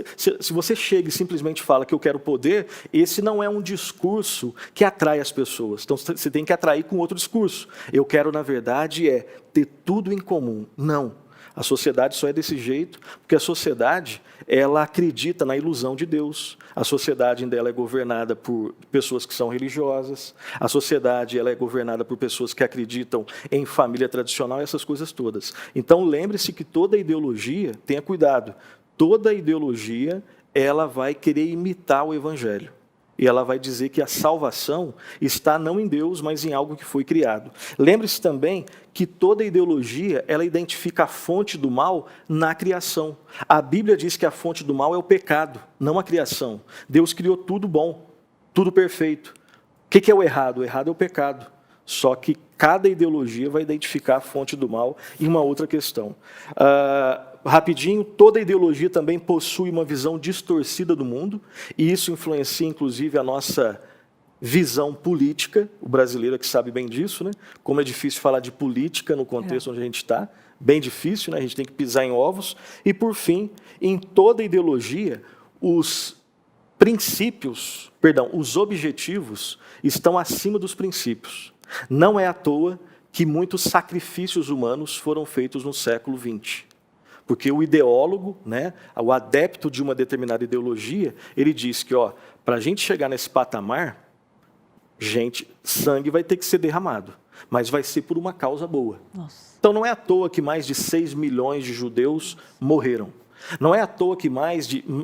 se você chega e simplesmente fala que eu quero poder, esse não é um discurso que atrai as pessoas. Então, você tem que atrair com outro discurso. Eu quero, na verdade, ter tudo em comum. Não. A sociedade só é desse jeito porque a sociedade ela acredita na ilusão de Deus. A sociedade dela é governada por pessoas que são religiosas. A sociedade ela é governada por pessoas que acreditam em família tradicional, essas coisas todas. Então, lembre-se que toda ideologia, tenha cuidado, toda ideologia ela vai querer imitar o Evangelho. E ela vai dizer que a salvação está não em Deus, mas em algo que foi criado. Lembre-se também que toda ideologia, ela identifica a fonte do mal na criação. A Bíblia diz que a fonte do mal é o pecado, não a criação. Deus criou tudo bom, tudo perfeito. O que é o errado? O errado é o pecado. Só que cada ideologia vai identificar a fonte do mal em uma outra questão. Rapidinho, toda ideologia também possui uma visão distorcida do mundo, e isso influencia, inclusive, a nossa visão política. O brasileiro é que sabe bem disso, né? Como é difícil falar de política no contexto onde a gente está. Bem difícil, né? A gente tem que pisar em ovos. E, por fim, em toda ideologia, os objetivos estão acima dos princípios. Não é à toa que muitos sacrifícios humanos foram feitos no século XX. Porque o ideólogo, né, o adepto de uma determinada ideologia, ele diz que, para a gente chegar nesse patamar, sangue vai ter que ser derramado, mas vai ser por uma causa boa. Nossa. Então não é à toa que mais de 6 milhões de judeus morreram. Não é à toa que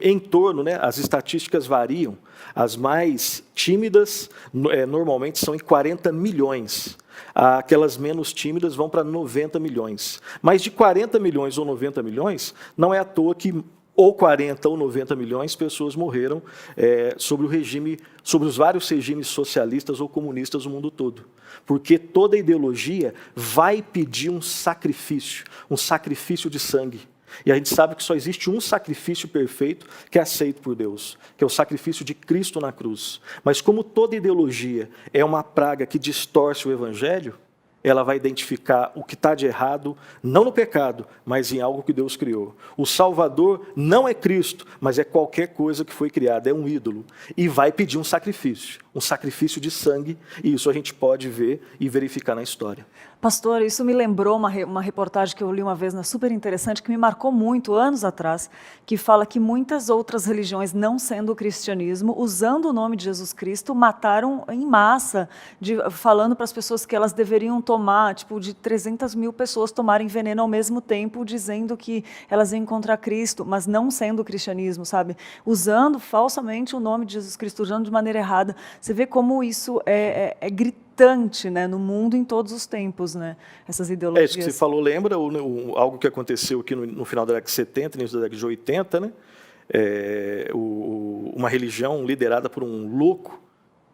em torno, né, as estatísticas variam, as mais tímidas normalmente são em 40 milhões. Aquelas menos tímidas vão para 90 milhões. Mas de 40 milhões ou 90 milhões, não é à toa que ou 40 ou 90 milhões de pessoas morreram sobre os vários regimes socialistas ou comunistas no mundo todo. Porque toda ideologia vai pedir um sacrifício de sangue. E a gente sabe que só existe um sacrifício perfeito que é aceito por Deus, que é o sacrifício de Cristo na cruz. Mas como toda ideologia é uma praga que distorce o Evangelho, ela vai identificar o que está de errado, não no pecado, mas em algo que Deus criou. O Salvador não é Cristo, mas é qualquer coisa que foi criada, é um ídolo. E vai pedir um um sacrifício de sangue, e isso a gente pode ver e verificar na história. Pastor, isso me lembrou uma reportagem que eu li uma vez, super interessante, que me marcou muito, anos atrás, que fala que muitas outras religiões, não sendo o cristianismo, usando o nome de Jesus Cristo, mataram em massa, falando para as pessoas que elas deveriam tomar, tipo, de 300 mil pessoas tomarem veneno ao mesmo tempo, dizendo que elas iam encontrar Cristo, mas não sendo o cristianismo, sabe? Usando falsamente o nome de Jesus Cristo, usando de maneira errada. Você vê como isso é gritante, né, no mundo em todos os tempos, né, essas ideologias. Isso que você falou, lembra algo que aconteceu aqui no final da década de 70, início da década de 80, né? Uma religião liderada por um louco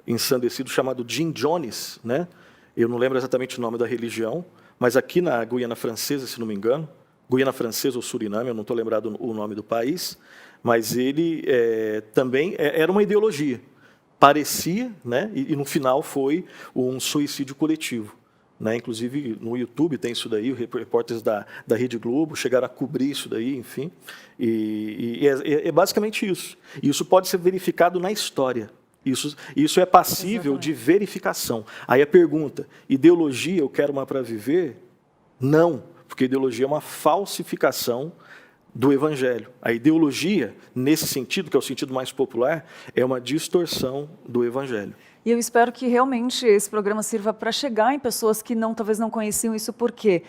ensandecido chamado Jim Jones, né? Eu não lembro exatamente o nome da religião, mas aqui na Guiana Francesa, se não me engano, Guiana Francesa ou Suriname, eu não estou lembrado o nome do país, mas ele também era uma ideologia. Parecia, né, e no final foi um suicídio coletivo. Né? Inclusive, no YouTube tem isso daí, os repórteres da Rede Globo chegaram a cobrir isso daí, enfim. E é basicamente isso. E isso pode ser verificado na história. Isso é passível de verificação. Aí a pergunta, ideologia, eu quero uma para viver? Não, porque ideologia é uma falsificação do Evangelho. A ideologia, nesse sentido, que é o sentido mais popular, é uma distorção do Evangelho. E eu espero que realmente esse programa sirva para chegar em pessoas que talvez não conheciam isso, porque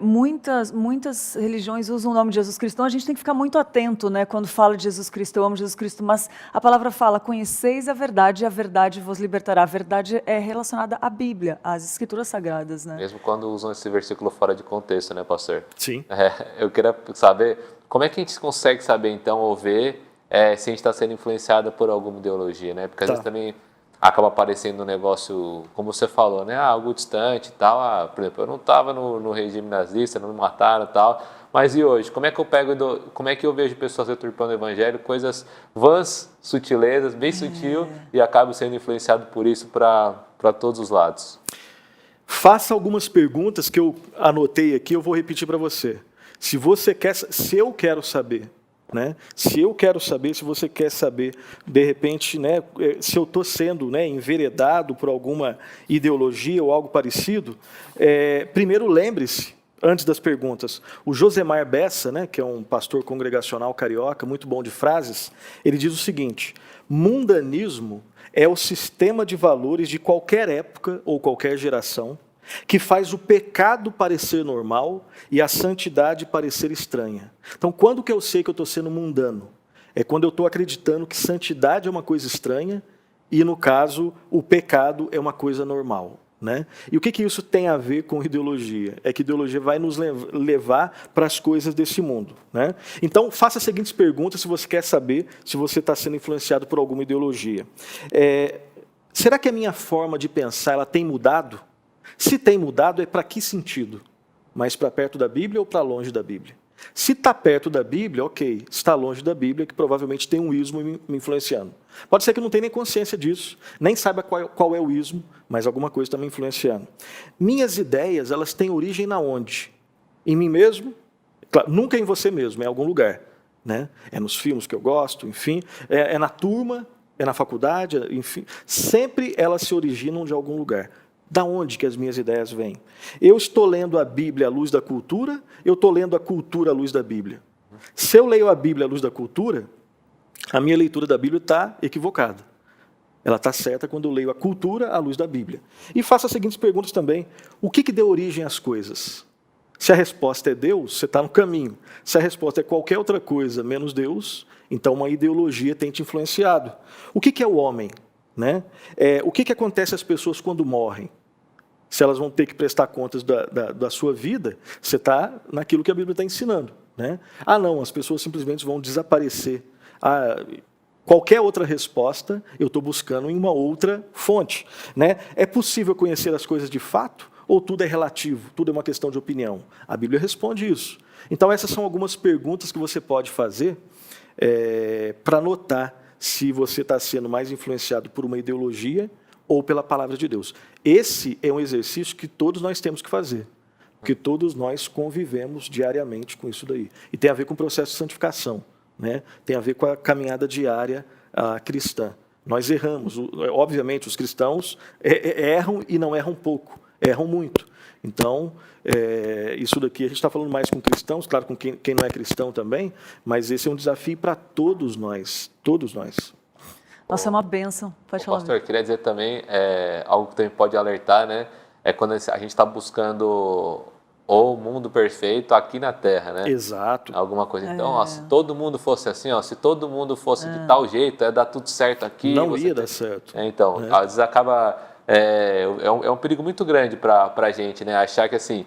muitas religiões usam o nome de Jesus Cristo. Então a gente tem que ficar muito atento, né, quando fala de Jesus Cristo, eu amo Jesus Cristo, mas a palavra fala, conheceis a verdade e a verdade vos libertará. A verdade é relacionada à Bíblia, às Escrituras Sagradas. Né? Mesmo quando usam esse versículo fora de contexto, né, pastor? Sim. Eu queria saber, como é que a gente consegue saber, então, ou ver se a gente está sendo influenciado por alguma ideologia, né? Porque às vezes também acaba aparecendo um negócio, como você falou, né? Algo distante e tal. Por exemplo, eu não estava no regime nazista, não me mataram e tal. Mas e hoje? Como é que eu vejo pessoas deturpando o evangelho? Coisas vãs, sutilezas, bem sutil, e acabo sendo influenciado por isso para todos os lados. Faça algumas perguntas que eu anotei aqui, eu vou repetir para você. Se eu quero saber, né? Se eu quero saber, se você quer saber, de repente, né, se eu estou sendo, né, enveredado por alguma ideologia ou algo parecido, primeiro lembre-se, antes das perguntas, o Josemar Bessa, né, que é um pastor congregacional carioca, muito bom de frases, ele diz o seguinte: mundanismo é o sistema de valores de qualquer época ou qualquer geração que faz o pecado parecer normal e a santidade parecer estranha. Então, quando que eu sei que eu estou sendo mundano? É quando eu estou acreditando que santidade é uma coisa estranha e, no caso, o pecado é uma coisa normal. Né? E o que isso tem a ver com ideologia? É que ideologia vai nos levar para as coisas desse mundo. Né? Então, faça as seguintes perguntas se você quer saber se você está sendo influenciado por alguma ideologia. Será que a minha forma de pensar ela tem mudado? Se tem mudado, é para que sentido? Mais para perto da Bíblia ou para longe da Bíblia? Se está perto da Bíblia, ok. Se está longe da Bíblia, que provavelmente tem um ismo me influenciando. Pode ser que eu não tenha nem consciência disso, nem saiba qual é o ismo, mas alguma coisa está me influenciando. Minhas ideias, elas têm origem na onde? Em mim mesmo? Claro, nunca em você mesmo, é em algum lugar. Né? É nos filmes que eu gosto, enfim. É na turma, é na faculdade, enfim. Sempre elas se originam de algum lugar. Da onde que as minhas ideias vêm? Eu estou lendo a Bíblia à luz da cultura, eu estou lendo a cultura à luz da Bíblia. Se eu leio a Bíblia à luz da cultura, a minha leitura da Bíblia está equivocada. Ela está certa quando eu leio a cultura à luz da Bíblia. E faço as seguintes perguntas também. O que deu origem às coisas? Se a resposta é Deus, você está no caminho. Se a resposta é qualquer outra coisa menos Deus, então uma ideologia tem te influenciado. O que é o homem? Né? O que acontece às pessoas quando morrem? Se elas vão ter que prestar contas da sua vida, você está naquilo que a Bíblia está ensinando. Né? Não, as pessoas simplesmente vão desaparecer. Qualquer outra resposta, eu estou buscando em uma outra fonte. Né? É possível conhecer as coisas de fato? Ou tudo é relativo? Tudo é uma questão de opinião? A Bíblia responde isso. Então, essas são algumas perguntas que você pode fazer para notar se você está sendo mais influenciado por uma ideologia ou pela palavra de Deus. Esse é um exercício que todos nós temos que fazer, porque todos nós convivemos diariamente com isso daí. E tem a ver com o processo de santificação, né? Tem a ver com a caminhada diária cristã. Nós erramos. Obviamente, os cristãos erram e não erram pouco, erram muito. Então, isso daqui a gente está falando mais com cristãos, claro, com quem não é cristão também, mas esse é um desafio para todos nós, todos nós. Nossa, é uma bênção. Pode falar. Pastor, queria dizer também, algo que também pode alertar, né? É quando a gente está buscando o mundo perfeito aqui na Terra, né? Exato. Alguma coisa. Então, ó, se todo mundo fosse assim, ó, se todo mundo fosse de tal jeito, ia dar tudo certo aqui. Não ia dar certo. Então, às vezes acaba... É um perigo muito grande para a gente, né? Achar que assim,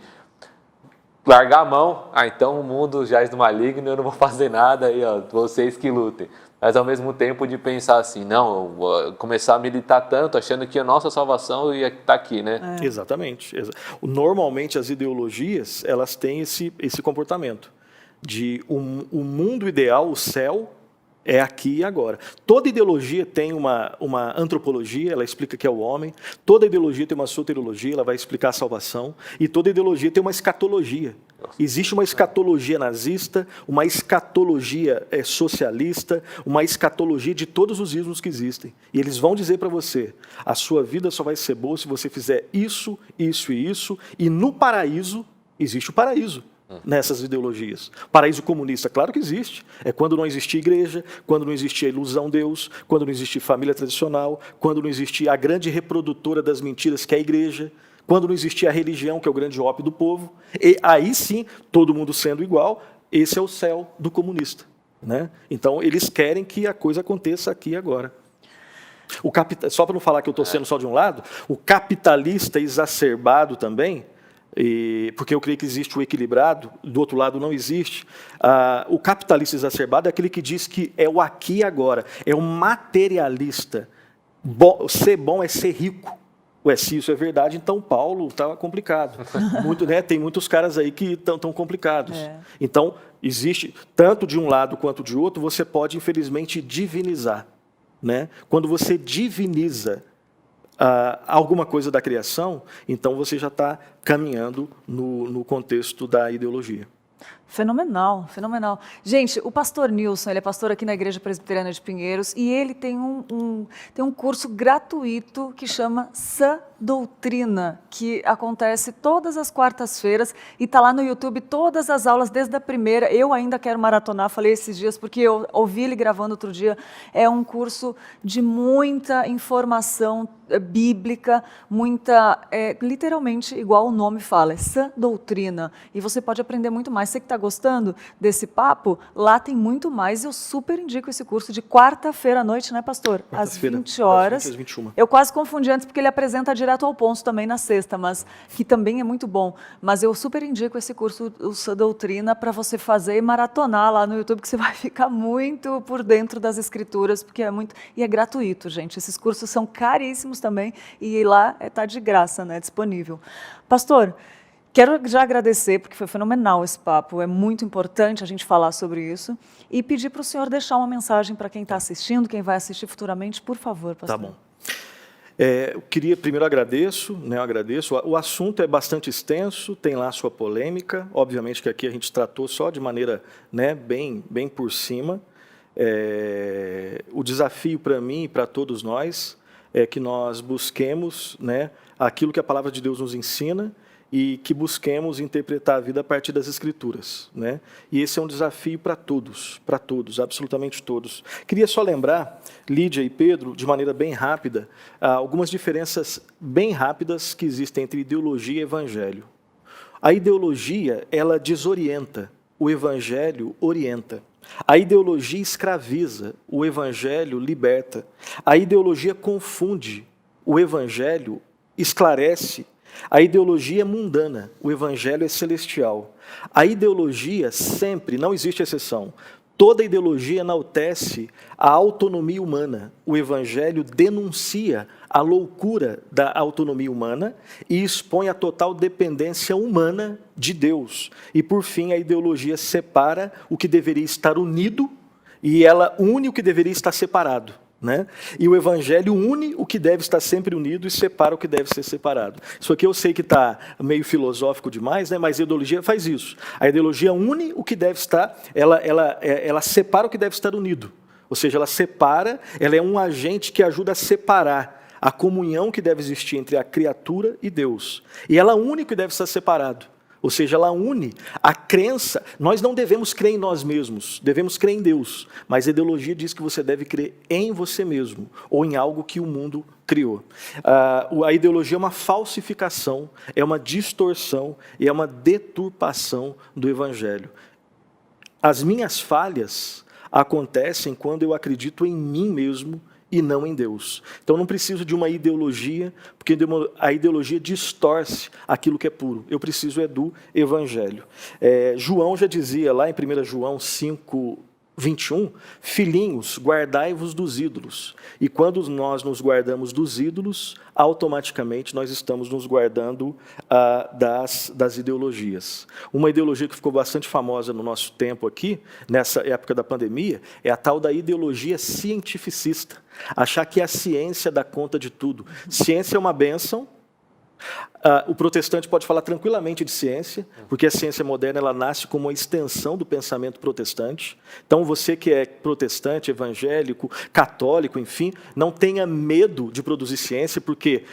largar a mão, então o mundo jaz do maligno, eu não vou fazer nada, aí, ó, vocês que lutem. Mas ao mesmo tempo de pensar assim, não, vou começar a militar tanto, achando que a nossa salvação ia estar aqui, né? Exatamente. Normalmente as ideologias, elas têm esse comportamento de o mundo ideal, o céu, é aqui e agora. Toda ideologia tem uma antropologia, ela explica que é o homem. Toda ideologia tem uma soteriologia, ela vai explicar a salvação. E toda ideologia tem uma escatologia. Existe uma escatologia nazista, uma escatologia socialista, uma escatologia de todos os ismos que existem. E eles vão dizer para você, a sua vida só vai ser boa se você fizer isso, isso e isso. E no paraíso, existe o paraíso. Nessas ideologias. Paraíso comunista, claro que existe. É quando não existia igreja, quando não existia ilusão Deus, quando não existia família tradicional, quando não existia a grande reprodutora das mentiras que é a igreja, quando não existia a religião, que é o grande ópio do povo. E aí sim, todo mundo sendo igual, esse é o céu do comunista, né? Então, eles querem que a coisa aconteça aqui e agora. Só para não falar que eu estou sendo só de um lado, o capitalista exacerbado também, porque eu creio que existe o equilibrado, do outro lado não existe. O capitalista exacerbado é aquele que diz que é o aqui e agora, é o materialista. Ser bom é ser rico. Se isso é verdade, então Paulo estava complicado. Tem muitos caras aí que estão complicados. Então, existe, tanto de um lado quanto de outro, você pode, infelizmente, divinizar, né? Quando você diviniza alguma coisa da criação, então você já está caminhando no contexto da ideologia. Fenomenal, fenomenal. Gente, o pastor Nilson, ele é pastor aqui na Igreja Presbiteriana de Pinheiros e ele tem um curso gratuito que chama Sã Doutrina, que acontece todas as quartas-feiras e está lá no YouTube todas as aulas, desde a primeira. Eu ainda quero maratonar, falei esses dias, porque eu ouvi ele gravando outro dia. É um curso de muita informação bíblica, literalmente, igual o nome fala, é Sã Doutrina. E você pode aprender muito mais. Você que está gostando desse papo, lá tem muito mais. Eu super indico esse curso de quarta-feira à noite, né, pastor? Às 20 horas. Às 21. Eu quase confundi antes, porque ele apresenta direto ao ponto também na sexta, mas que também é muito bom. Mas eu super indico esse curso, o Sã Doutrina, para você fazer e maratonar lá no YouTube, que você vai ficar muito por dentro das escrituras, porque é muito... E é gratuito, gente. Esses cursos são caríssimos também, e lá está de graça, né, disponível. Pastor, quero já agradecer, porque foi fenomenal esse papo, é muito importante a gente falar sobre isso, e pedir para o senhor deixar uma mensagem para quem está assistindo, quem vai assistir futuramente, por favor, pastor. Tá bom. Eu queria, primeiro eu agradeço, o assunto é bastante extenso, tem lá a sua polêmica, obviamente que aqui a gente tratou só de maneira, né, bem por cima. O desafio para mim e para todos nós é que nós busquemos, né, aquilo que a palavra de Deus nos ensina e que busquemos interpretar a vida a partir das Escrituras, né? E esse é um desafio para todos, absolutamente todos. Queria só lembrar, Lídia e Pedro, de maneira bem rápida, algumas diferenças bem rápidas que existem entre ideologia e evangelho. A ideologia, ela desorienta, o evangelho orienta. A ideologia escraviza, o evangelho liberta. A ideologia confunde, o evangelho esclarece. A ideologia é mundana, o evangelho é celestial. A ideologia sempre, não existe exceção, toda ideologia enaltece a autonomia humana. O evangelho denuncia a loucura da autonomia humana e expõe a total dependência humana de Deus. E, por fim, a ideologia separa o que deveria estar unido e ela une o que deveria estar separado, né? E o evangelho une o que deve estar sempre unido e separa o que deve ser separado. Isso aqui eu sei que está meio filosófico demais, né? Mas a ideologia faz isso. A ideologia une o que deve estar, ela separa o que deve estar unido. Ou seja, ela separa, ela é um agente que ajuda a separar a comunhão que deve existir entre a criatura e Deus. E ela une o que deve estar separado. Ou seja, ela une a crença. Nós não devemos crer em nós mesmos, devemos crer em Deus. Mas a ideologia diz que você deve crer em você mesmo, ou em algo que o mundo criou. A ideologia é uma falsificação, é uma distorção e é uma deturpação do Evangelho. As minhas falhas acontecem quando eu acredito em mim mesmo e não em Deus. Então, não preciso de uma ideologia, porque a ideologia distorce aquilo que é puro. Eu preciso do Evangelho. João já dizia lá em 1 João 5:21, filhinhos, guardai-vos dos ídolos. E quando nós nos guardamos dos ídolos, automaticamente nós estamos nos guardando das ideologias. Uma ideologia que ficou bastante famosa no nosso tempo aqui, nessa época da pandemia, é a tal da ideologia cientificista. Achar que a ciência dá conta de tudo. Ciência é uma bênção. O protestante pode falar tranquilamente de ciência, porque a ciência moderna ela nasce como uma extensão do pensamento protestante. Então, você que é protestante, evangélico, católico, enfim, não tenha medo de produzir ciência, porque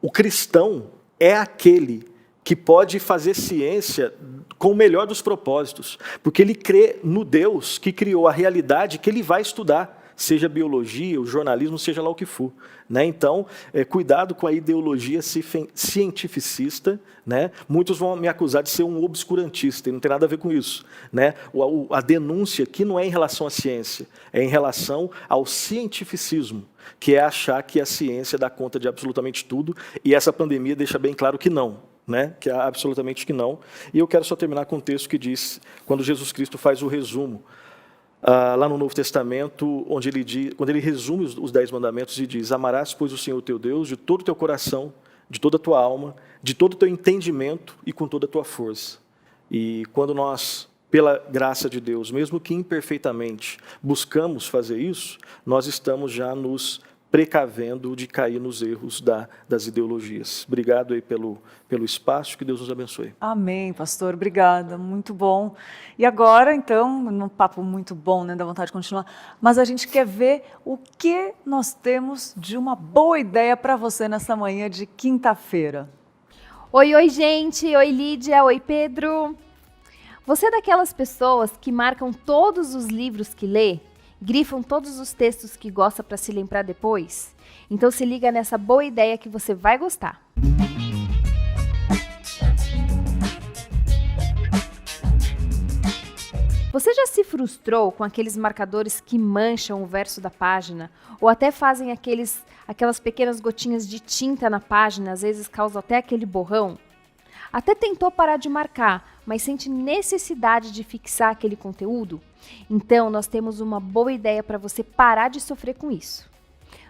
o cristão é aquele que pode fazer ciência com o melhor dos propósitos, porque ele crê no Deus que criou a realidade que ele vai estudar, seja biologia, o jornalismo, seja lá o que for. Então, cuidado com a ideologia cientificista. Muitos vão me acusar de ser um obscurantista, e não tem nada a ver com isso. A denúncia aqui não é em relação à ciência, é em relação ao cientificismo, que é achar que a ciência dá conta de absolutamente tudo, e essa pandemia deixa bem claro que não. Que é absolutamente que não. E eu quero só terminar com um texto que diz, quando Jesus Cristo faz o resumo, lá no Novo Testamento, quando ele resume os 10 mandamentos e diz: amarás, pois, o Senhor teu Deus de todo o teu coração, de toda a tua alma, de todo o teu entendimento e com toda a tua força. E quando nós, pela graça de Deus, mesmo que imperfeitamente, buscamos fazer isso, nós estamos já nos precavendo de cair nos erros das ideologias. Obrigado aí pelo espaço, que Deus nos abençoe. Amém, pastor, obrigada, muito bom. E agora, então, num papo muito bom, dá vontade de continuar, mas a gente quer ver o que nós temos de uma boa ideia para você nessa manhã de quinta-feira. Oi, gente, oi Lídia, oi Pedro. Você é daquelas pessoas que marcam todos os livros que lê? Grifam todos os textos que gosta para se lembrar depois? Então se liga nessa boa ideia que você vai gostar. Você já se frustrou com aqueles marcadores que mancham o verso da página? Ou até fazem aquelas pequenas gotinhas de tinta na página, às vezes causam até aquele borrão? Até tentou parar de marcar, mas sente necessidade de fixar aquele conteúdo? Então, nós temos uma boa ideia para você parar de sofrer com isso.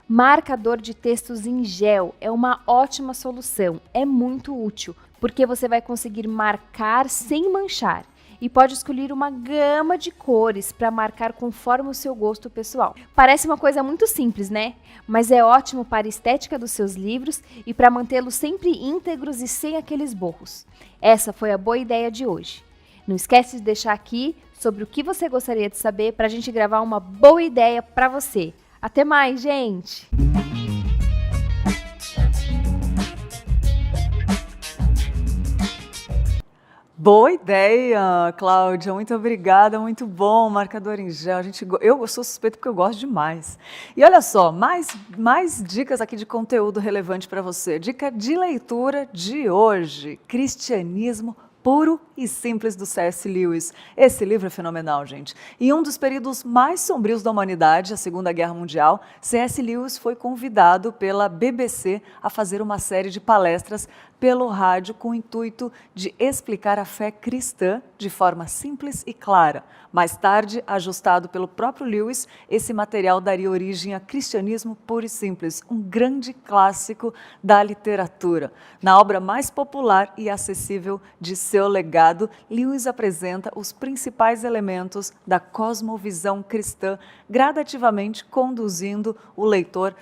Marcador de textos em gel é uma ótima solução, é muito útil, porque você vai conseguir marcar sem manchar e pode escolher uma gama de cores para marcar conforme o seu gosto pessoal. Parece uma coisa muito simples, né? Mas é ótimo para a estética dos seus livros e para mantê-los sempre íntegros e sem aqueles borros. Essa foi a boa ideia de hoje. Não esquece de deixar aqui sobre o que você gostaria de saber para a gente gravar uma boa ideia para você. Até mais, gente! Boa ideia, Cláudia, muito obrigada, muito bom, marcador em gel, eu sou suspeita porque eu gosto demais. E olha só, mais dicas aqui de conteúdo relevante para você. Dica de leitura de hoje, Cristianismo Puro e Simples, do C.S. Lewis. Esse livro é fenomenal, gente. Em um dos períodos mais sombrios da humanidade, a Segunda Guerra Mundial, C.S. Lewis foi convidado pela BBC a fazer uma série de palestras pelo rádio com o intuito de explicar a fé cristã de forma simples e clara. Mais tarde, ajustado pelo próprio Lewis, esse material daria origem a Cristianismo Puro e Simples, um grande clássico da literatura. Na obra mais popular e acessível de seu legado, Lewis apresenta os principais elementos da cosmovisão cristã, gradativamente conduzindo o leitor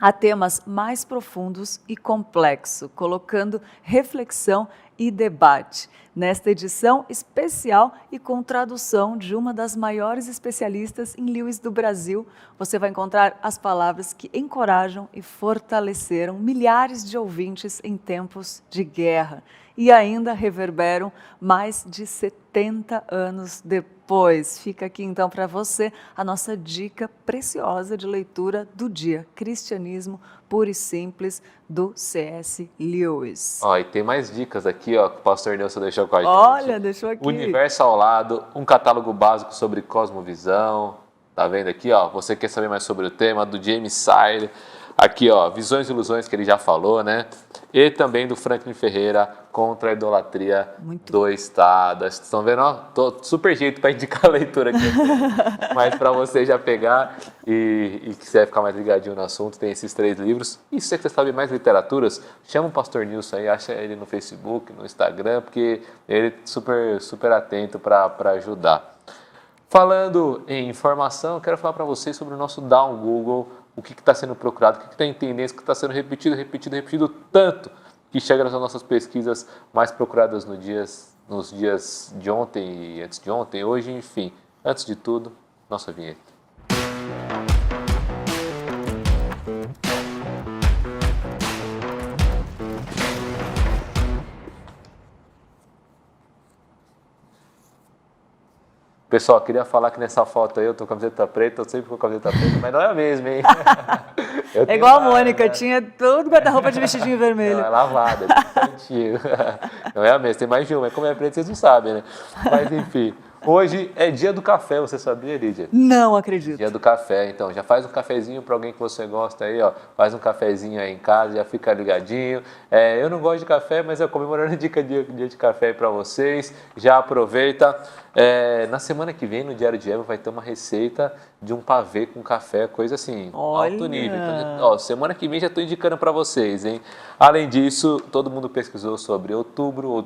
a temas mais profundos e complexos, colocando reflexão e Debate. Nesta edição especial e com tradução de uma das maiores especialistas em Lewis do Brasil, você vai encontrar as palavras que encorajam e fortaleceram milhares de ouvintes em tempos de guerra e ainda reverberam mais de 70 anos depois. Fica aqui então para você a nossa dica preciosa de leitura do dia, Cristianismo Puro e Simples, do C.S. Lewis. Ó, e tem mais dicas aqui, ó, que o pastor Nilson deixou com a gente. Olha, deixou aqui. Universo ao lado, um catálogo básico sobre cosmovisão. Tá vendo aqui, ó? Você quer saber mais sobre o tema do James Sire. Aqui, ó, Visões e Ilusões, que ele já falou, né? E também do Franklin Ferreira, Contra a Idolatria do Estado. Vocês estão vendo, ó? Tô super jeito para indicar a leitura aqui. Mas para você já pegar e quiser ficar mais ligadinho no assunto, tem esses 3 livros. E se você sabe mais literaturas, chama o pastor Nilson aí, acha ele no Facebook, no Instagram, porque ele é super atento para ajudar. Falando em informação, eu quero falar para vocês sobre o nosso Down Google, o que está sendo procurado, o que está em tendência, o que está sendo repetido tanto que chega nas nossas pesquisas mais procuradas nos dias de ontem e antes de ontem, hoje, enfim. Antes de tudo, nossa vinheta. Pessoal, queria falar que nessa foto aí eu tô com camiseta preta, eu sempre com camiseta preta, mas não é a mesma, hein? É igual a Mônica, tinha todo guarda-roupa de vestidinho vermelho. Não, é lavada, é tudo certinho. Não é a mesma, tem mais de uma, mas como é preto vocês não sabem, né? Mas enfim, hoje é dia do café, você sabia, Lídia? Não acredito. Dia do café, então já faz um cafezinho para alguém que você gosta aí, ó. Faz um cafezinho aí em casa, já fica ligadinho. Eu não gosto de café, mas eu comemorando dia de café aí para vocês. Já aproveita. Na semana que vem, no Diário de Eva, vai ter uma receita de um pavê com café, coisa assim, alto nível. Então, ó, semana que vem já estou indicando para vocês, hein? Além disso, todo mundo pesquisou sobre outubro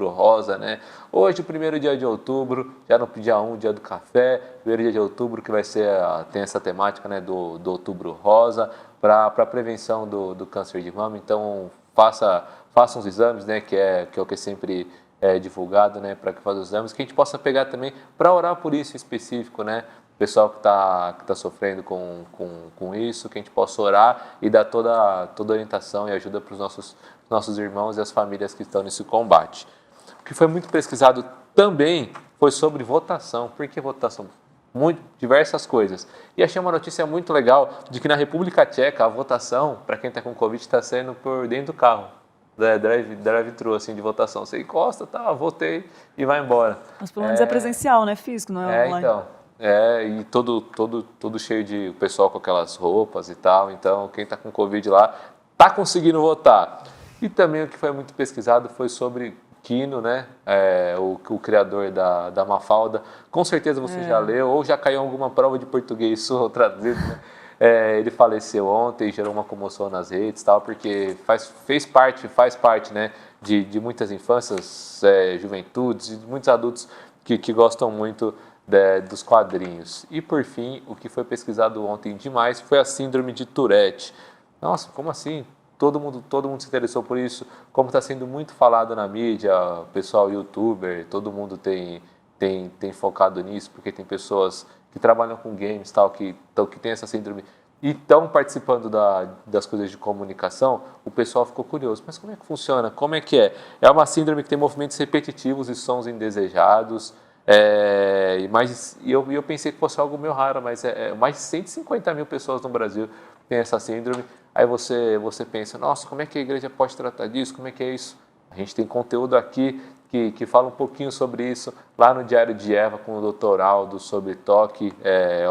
rosa, né? Hoje, o primeiro dia de outubro, já no dia 1, dia do café, primeiro dia de outubro que vai ser, tem essa temática, né, do outubro rosa, para prevenção do câncer de mama. Então, faça uns exames, né, que é o que sempre divulgado, né, para que faça os exames, que a gente possa pegar também para orar por isso em específico, né, o pessoal que tá sofrendo com isso, que a gente possa orar e dar toda orientação e ajuda para os nossos irmãos e as famílias que estão nesse combate. O que foi muito pesquisado também foi sobre votação. Por que votação? Diversas coisas. E achei uma notícia muito legal de que na República Tcheca a votação, para quem está com Covid, está sendo por dentro do carro. Drive-thru, assim, de votação. Você encosta, tá, votei e vai embora. Mas pelo menos é presencial, né? Físico, não é online. Então. E todo cheio de pessoal com aquelas roupas e tal. Então, quem está com Covid lá está conseguindo votar. E também o que foi muito pesquisado foi sobre Quino, né? O criador da Mafalda. Com certeza você já leu ou já caiu em alguma prova de português ou traduzido, né? Ele faleceu ontem, gerou uma comoção nas redes, tal, porque faz parte, né, de muitas infâncias, juventudes e muitos adultos que gostam muito dos quadrinhos. E por fim, o que foi pesquisado ontem demais foi a síndrome de Tourette. Nossa, como assim? Todo mundo se interessou por isso, como está sendo muito falado na mídia, o pessoal youtuber, todo mundo tem focado nisso, porque tem pessoas que trabalham com games, tal, que tem essa síndrome e estão participando das coisas de comunicação. O pessoal ficou curioso, mas como é que funciona? Como é que é? É uma síndrome que tem movimentos repetitivos e sons indesejados, e eu pensei que fosse algo meio raro, mas mais de 150 mil pessoas no Brasil têm essa síndrome. Aí você pensa, nossa, como é que a igreja pode tratar disso? Como é que é isso? A gente tem conteúdo aqui que fala um pouquinho sobre isso lá no Diário de Eva com o Dr. Aldo sobre toque,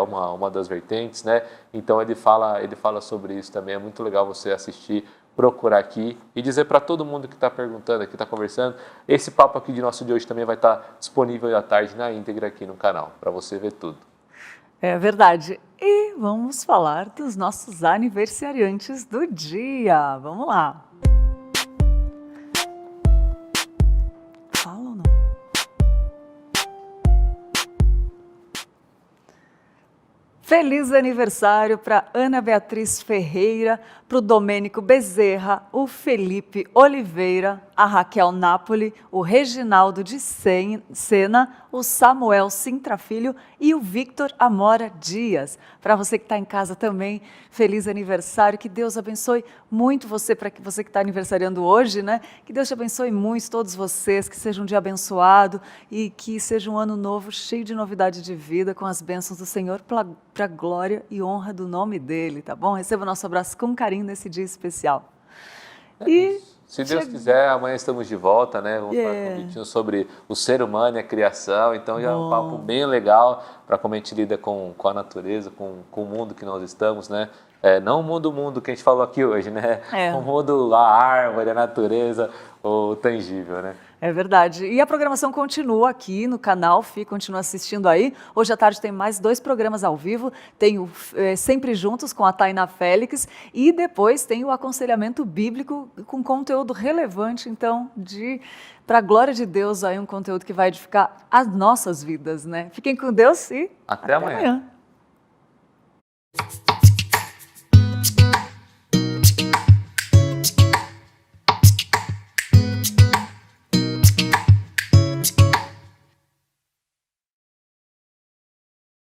uma das vertentes, né? Então ele fala sobre isso também, é muito legal você assistir, procurar aqui e dizer para todo mundo que está perguntando, que está conversando, esse papo aqui de nosso de hoje também vai estar disponível à tarde na íntegra aqui no canal, para você ver tudo. É verdade. E vamos falar dos nossos aniversariantes do dia. Vamos lá. Fala ou não? Feliz aniversário para Ana Beatriz Ferreira, para o Domênico Bezerra, o Felipe Oliveira, a Raquel Napoli, o Reginaldo de Sena, o Samuel Sintra Filho e o Victor Amora Dias. Para você que está em casa também, feliz aniversário, que Deus abençoe muito você, para você que está aniversariando hoje, né? Que Deus te abençoe muito, todos vocês, que seja um dia abençoado e que seja um ano novo, cheio de novidade de vida, com as bênçãos do Senhor, para a glória e honra do nome dele, tá bom? Receba o nosso abraço com carinho nesse dia especial. E se Deus quiser, amanhã estamos de volta, né? Vamos falar um pouquinho sobre o ser humano e a criação. Então, já é um papo bem legal para como a gente lida com a natureza, com o mundo que nós estamos, né? Não o mundo que a gente falou aqui hoje, né? O mundo, a árvore, a natureza, o tangível, né? É verdade. E a programação continua aqui no canal, continua assistindo aí. Hoje à tarde tem mais 2 programas ao vivo. Tem o Sempre Juntos com a Tainá Félix e depois tem o aconselhamento bíblico com conteúdo relevante, então, para a glória de Deus, aí um conteúdo que vai edificar as nossas vidas, né? Fiquem com Deus e até amanhã.